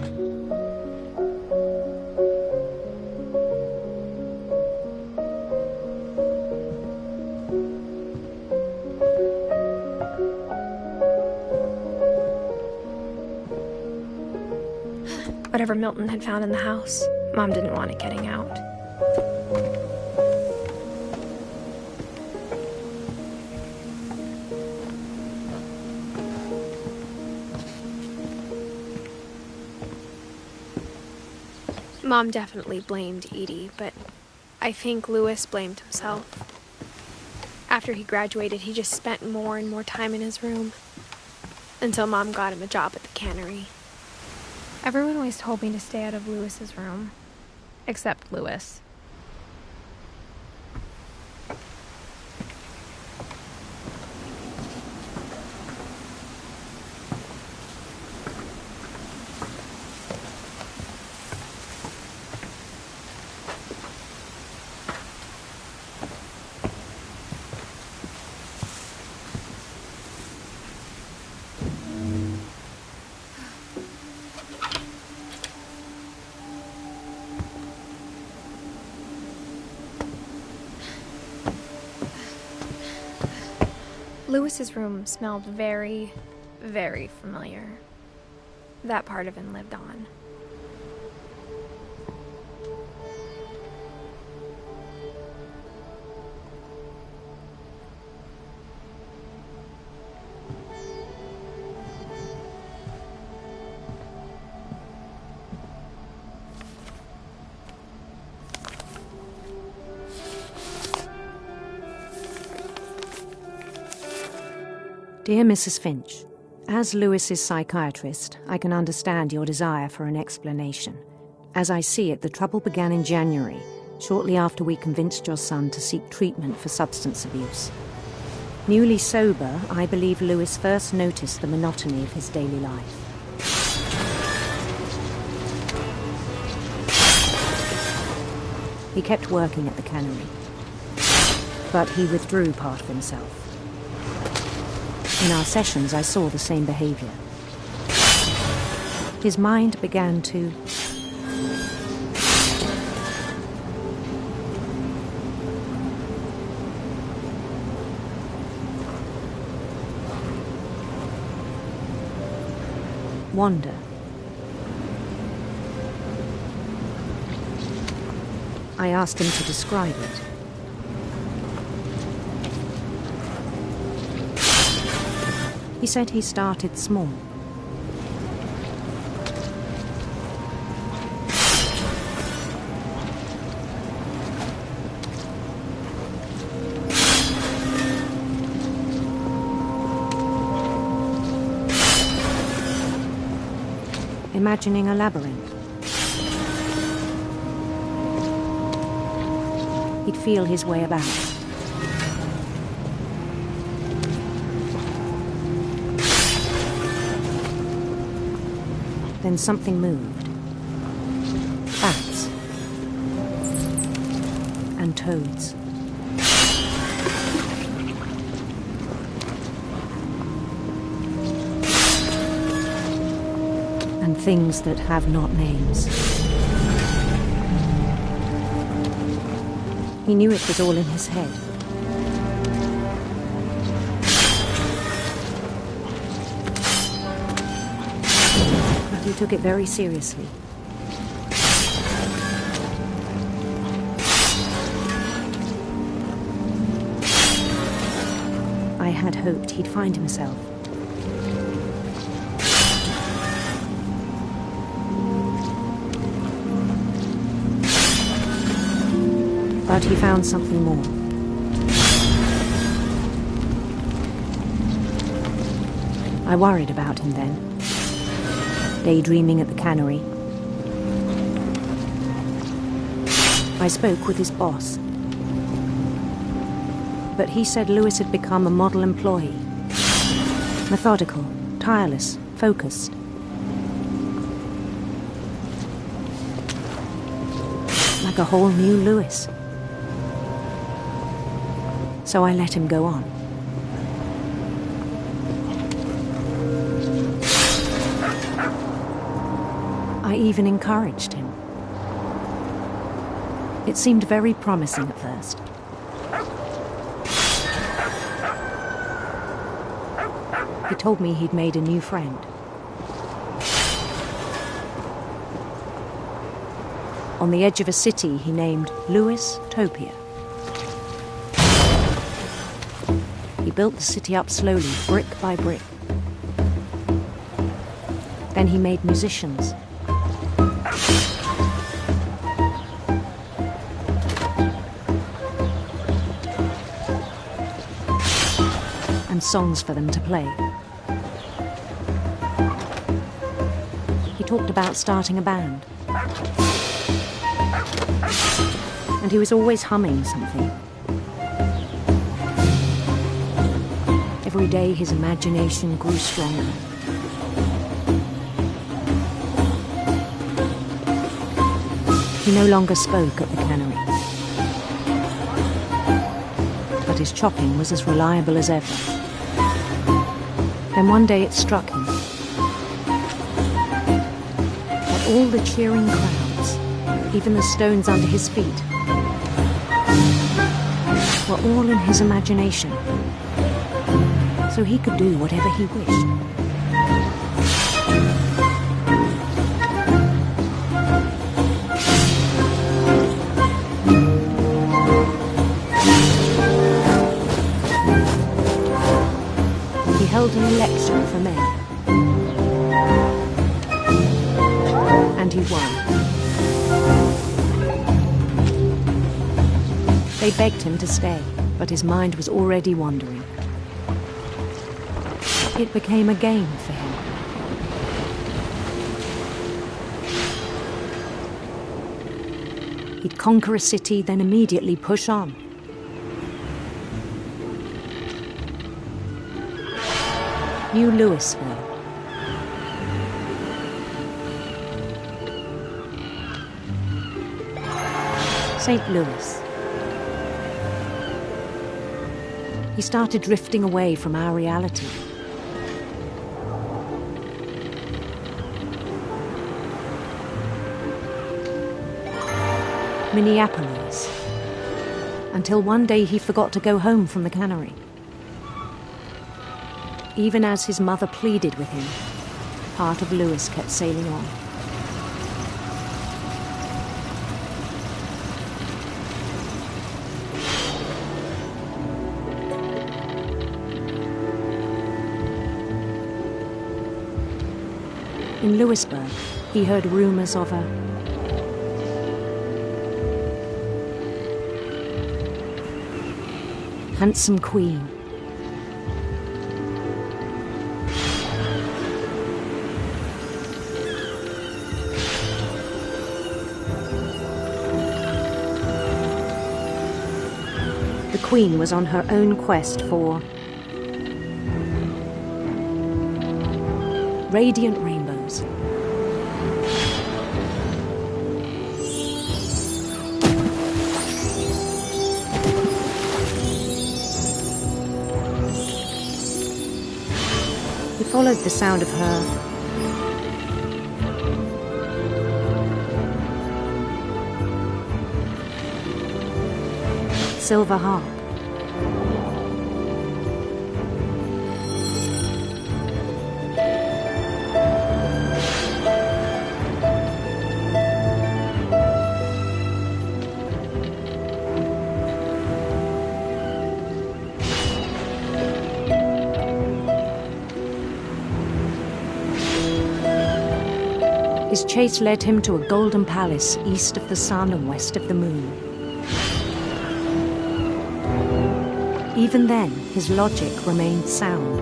Whatever Milton had found in the house, Mom didn't want it getting out. Mom definitely blamed Edie, but I think Louis blamed himself. After he graduated, he just spent more and more time in his room, until Mom got him a job at the cannery. Everyone always told me to stay out of Louis's room, except Louis. Louis's room smelled very, very familiar. That part of him lived on. Dear Mrs. Finch, as Louis's psychiatrist, I can understand your desire for an explanation. As I see it, the trouble began in January, shortly after we convinced your son to seek treatment for substance abuse. Newly sober, I believe Louis first noticed the monotony of his daily life. He kept working at the cannery, but he withdrew part of himself. In our sessions, I saw the same behavior. His mind began to wonder. I asked him to describe it. He said he started small. Imagining a labyrinth. He'd feel his way about. Then something moved. Bats. And toads. And things that have not names. He knew it was all in his head. But he took it very seriously. I had hoped he'd find himself. But he found something more. I worried about him then, daydreaming at the cannery. I spoke with his boss, but he said Louis had become a model employee. Methodical, tireless, focused. Like a whole new Louis. So I let him go on. I even encouraged him. It seemed very promising at first. He told me he'd made a new friend. On the edge of a city he named Louis Topia. He built the city up slowly, brick by brick. Then he made musicians. And songs for them to play. He talked about starting a band. And he was always humming something. Every day his imagination grew stronger. He no longer spoke at the cannery. But his chopping was as reliable as ever. Then one day it struck him that all the cheering crowds, even the stones under his feet, were all in his imagination. So he could do whatever he wished. He held an election for mayor. And he won. They begged him to stay, but his mind was already wandering. It became a game for him. He'd conquer a city, then immediately push on. New Louisville. St. Louis. He started drifting away from our reality. Minneapolis, until one day he forgot to go home from the cannery. Even as his mother pleaded with him, heart of Lewis kept sailing on. In Lewisburg, he heard rumors of a handsome queen. The queen was on her own quest for radiant rainbows. He followed the sound of her silver harp. His chase led him to a golden palace east of the sun and west of the moon. Even then, his logic remained sound.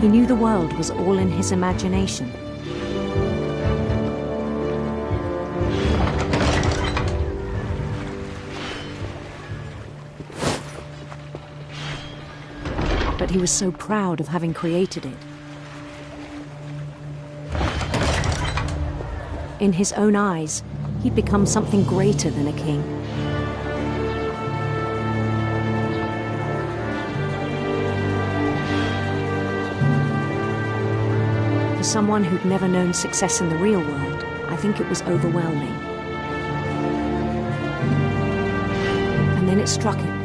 He knew the world was all in his imagination. But he was so proud of having created it. In his own eyes, he'd become something greater than a king. For someone who'd never known success in the real world, I think it was overwhelming. And then it struck him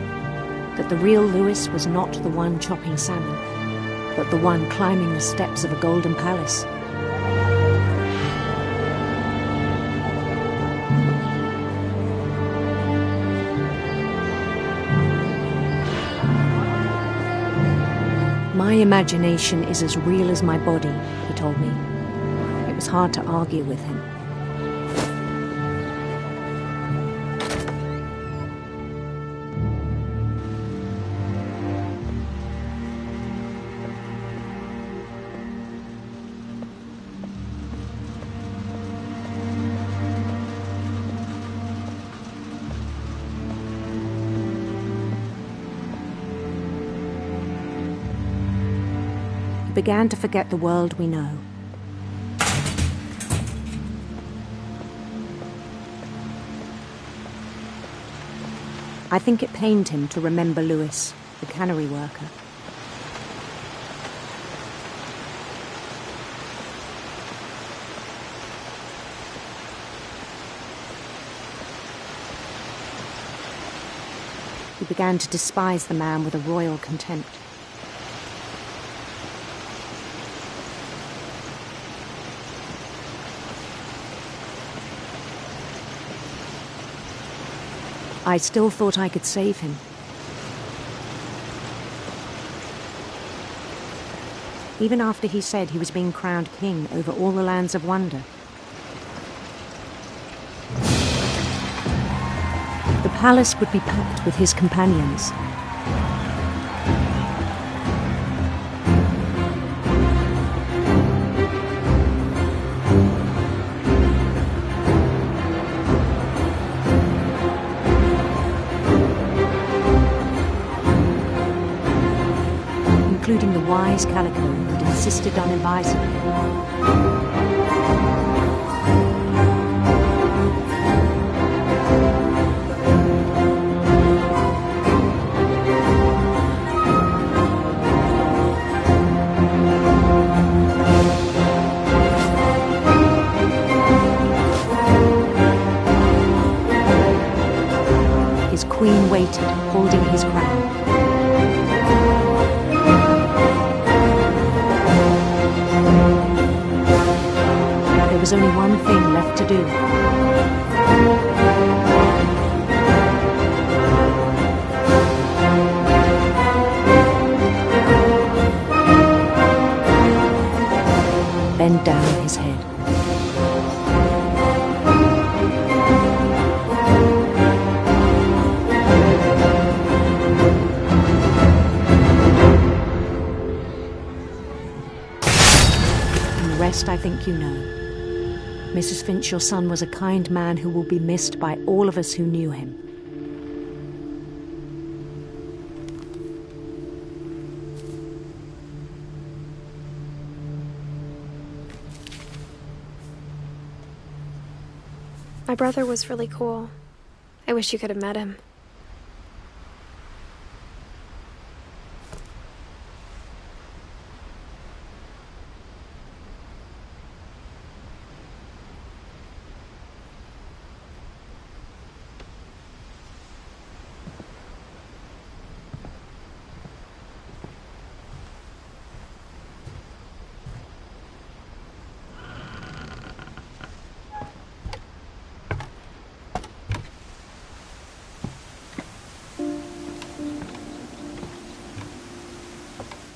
that the real Lewis was not the one chopping salmon, but the one climbing the steps of a golden palace. My imagination is as real as my body, he told me. It was hard to argue with him. Began to forget the world we know. I think it pained him to remember Lewis, the cannery worker. He began to despise the man with a royal contempt. I still thought I could save him. Even after he said he was being crowned king over all the lands of wonder. The palace would be packed with his companions. Including the wise Calico who'd insisted on advising him. His queen waited, holding his crown. There's only one thing left to do. Bend down his head. And the rest I think you know. Mrs. Finch, your son was a kind man who will be missed by all of us who knew him. My brother was really cool. I wish you could have met him.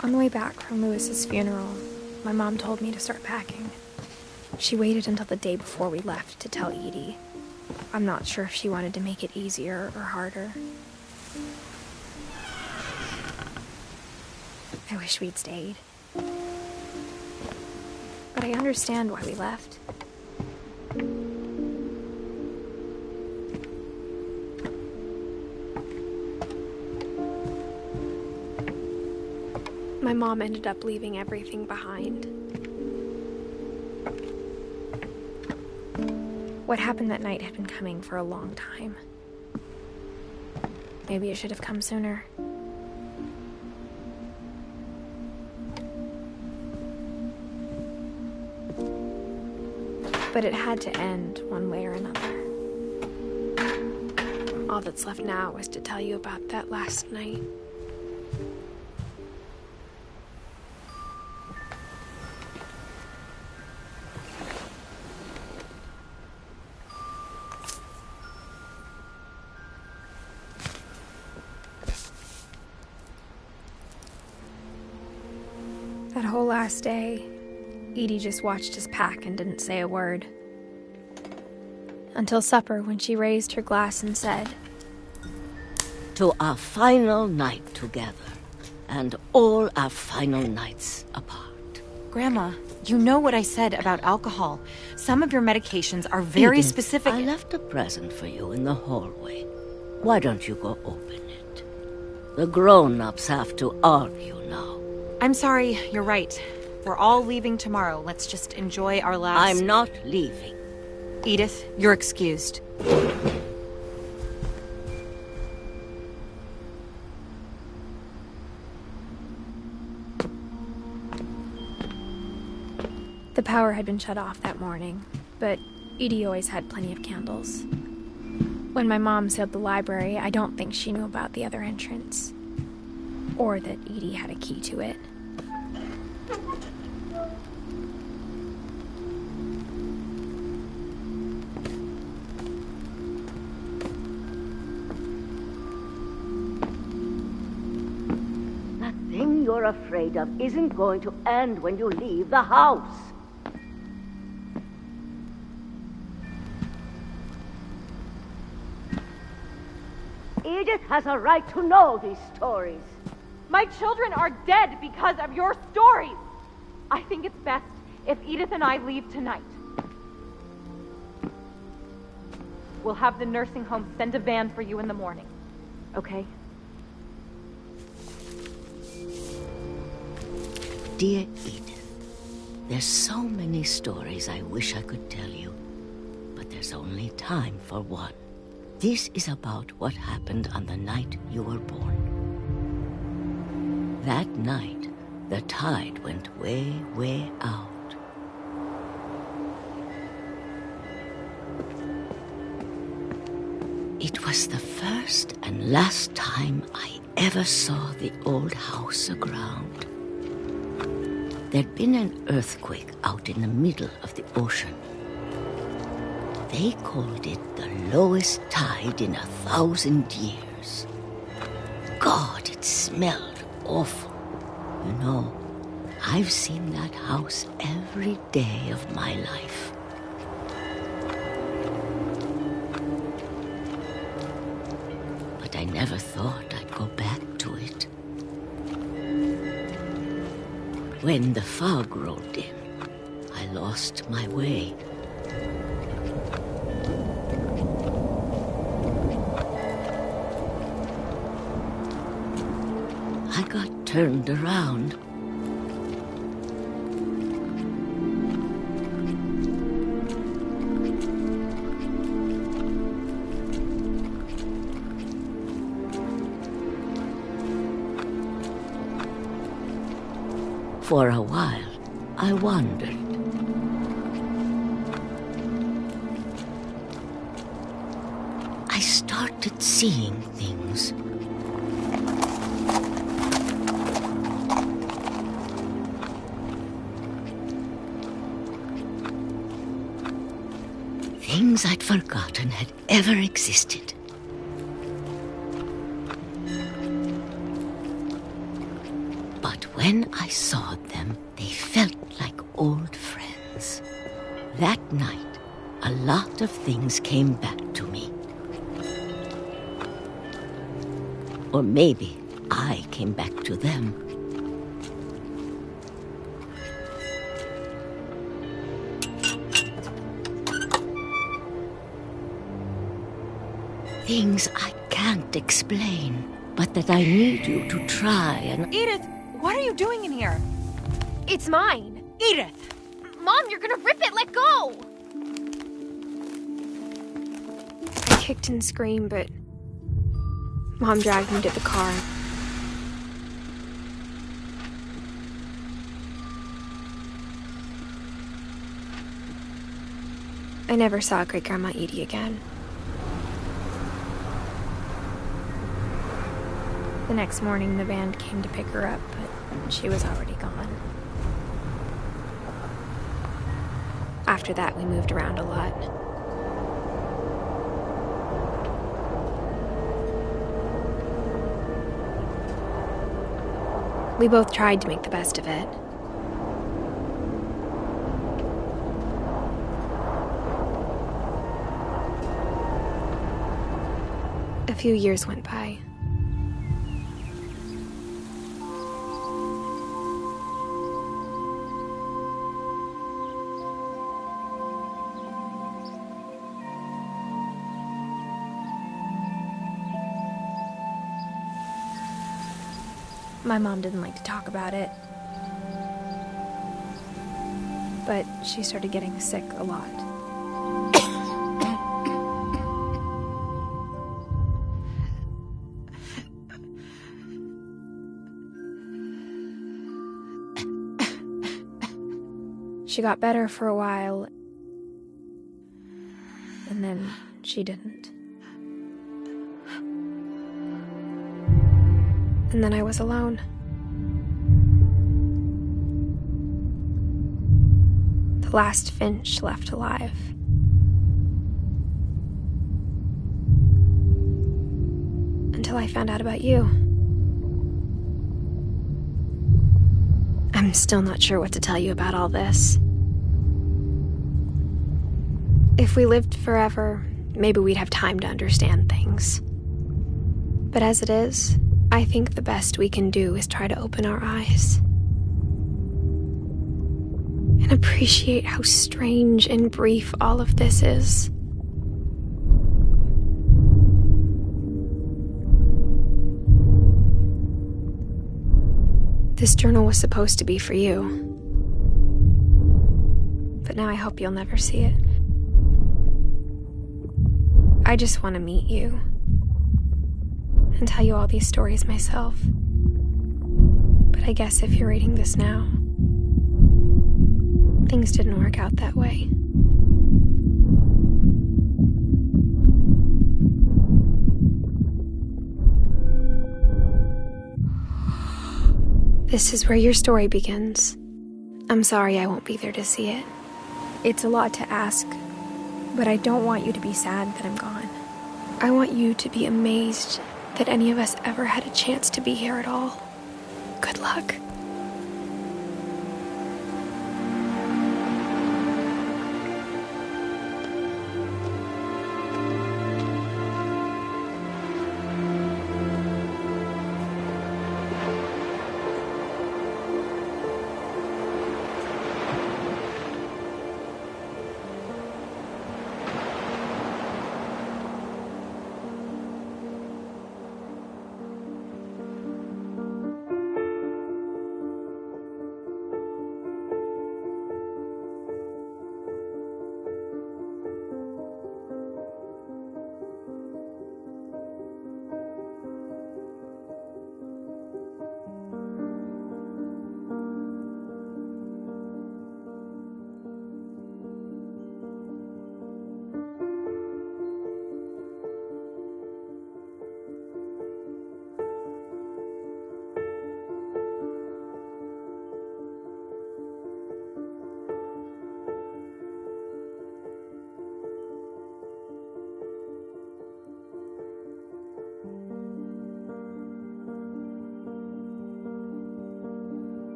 On the way back from Lewis's funeral, my mom told me to start packing. She waited until the day before we left to tell Edie. I'm not sure if she wanted to make it easier or harder. I wish we'd stayed. But I understand why we left. My mom ended up leaving everything behind. What happened that night had been coming for a long time. Maybe it should have come sooner. But it had to end one way or another. All that's left now is to tell you about that last night. That whole last day, Edie just watched us pack and didn't say a word. Until supper, when she raised her glass and said, "To our final night together, and all our final nights apart." Grandma, you know what I said about alcohol. Some of your medications are very Edith, specific. I left a present for you in the hallway. Why don't you go open it? The grown-ups have to argue now. I'm sorry, you're right. We're all leaving tomorrow. Let's just enjoy our last... I'm not leaving. Edith, you're excused. The power had been shut off that morning, but Edie always had plenty of candles. When my mom sealed the library, I don't think she knew about the other entrance. Or that Edie had a key to it. That thing you're afraid of isn't going to end when you leave the house. Edith has a right to know these stories. My children are dead because of your stories. I think it's best if Edith and I leave tonight. We'll have the nursing home send a van for you in the morning. Okay? Dear Edith, there's so many stories I wish I could tell you, but there's only time for one. This is about what happened on the night you were born. That night, the tide went way, way out. It was the first and last time I ever saw the old house aground. There'd been an earthquake out in the middle of the ocean They called it the lowest tide in 1,000 years. God, it smelled awful. You know, I've seen that house every day of my life. But I never thought I'd go back to it. When the fog rolled in, I lost my way. I got turned around. For a while, I wandered. I started seeing things. Things I'd forgotten had ever existed. But when I saw them, they felt like old friends. That night, a lot of things came back to me. Or maybe I came back to them. Things I can't explain, but that I need you to try and... Edith, what are you doing in here? It's mine. Edith! Mom, you're gonna rip it! Let go! I kicked and screamed, but Mom dragged me to the car. I never saw Great-Grandma Edie again. The next morning, the band came to pick her up, but she was already gone. After that, we moved around a lot. We both tried to make the best of it. A few years went by. My mom didn't like to talk about it, but she started getting sick a lot. She got better for a while, and then she didn't. And then I was alone. The last Finch left alive. Until I found out about you. I'm still not sure what to tell you about all this. If we lived forever, maybe we'd have time to understand things. But as it is, I think the best we can do is try to open our eyes and appreciate how strange and brief all of this is. This journal was supposed to be for you, but now I hope you'll never see it. I just want to meet you and tell you all these stories myself. But I guess if you're reading this now, things didn't work out that way. This is where your story begins. I'm sorry I won't be there to see it. It's a lot to ask, But I don't want you to be sad that I'm gone. I want you to be amazed that any of us ever had a chance to be here at all. Good luck.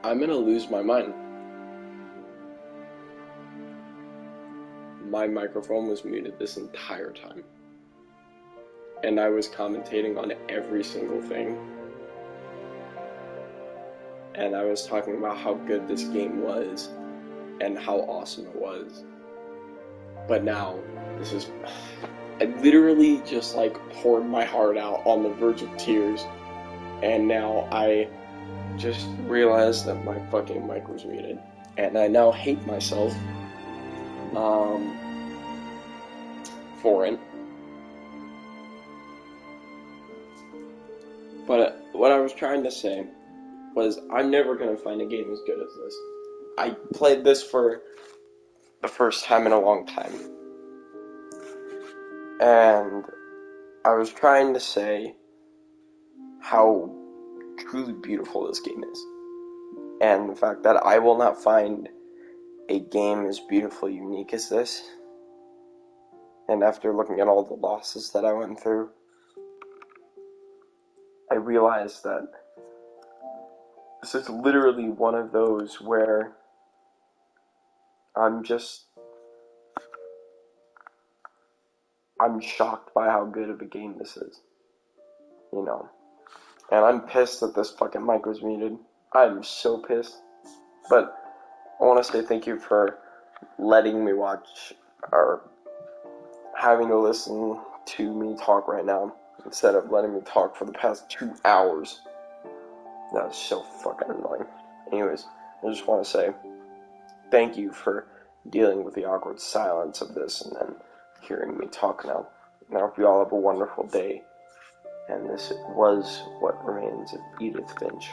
I'm gonna lose my mind. My microphone was muted this entire time. And I was commentating on every single thing. And I was talking about how good this game was and how awesome it was. But now, this is... I literally just like poured my heart out on the verge of tears, and now I just realized that my fucking mic was muted, and I now hate myself for it. But what I was trying to say was I'm never going to find a game as good as this. I played this for the first time in a long time. And I was trying to say how truly beautiful this game is. And the fact that I will not find a game as beautifully unique as this. And after looking at all the losses that I went through, I realized that this is literally one of those where I'm shocked by how good of a game this is, you know, and I'm pissed that this fucking mic was muted. I'm so pissed, but I want to say thank you for letting me watch, or having to listen to me talk right now, instead of letting me talk for the past 2 hours. That was so fucking annoying. Anyways, I just want to say thank you for dealing with the awkward silence of this and then hearing me talk now. And I hope you all have a wonderful day. And this was What Remains of Edith Finch.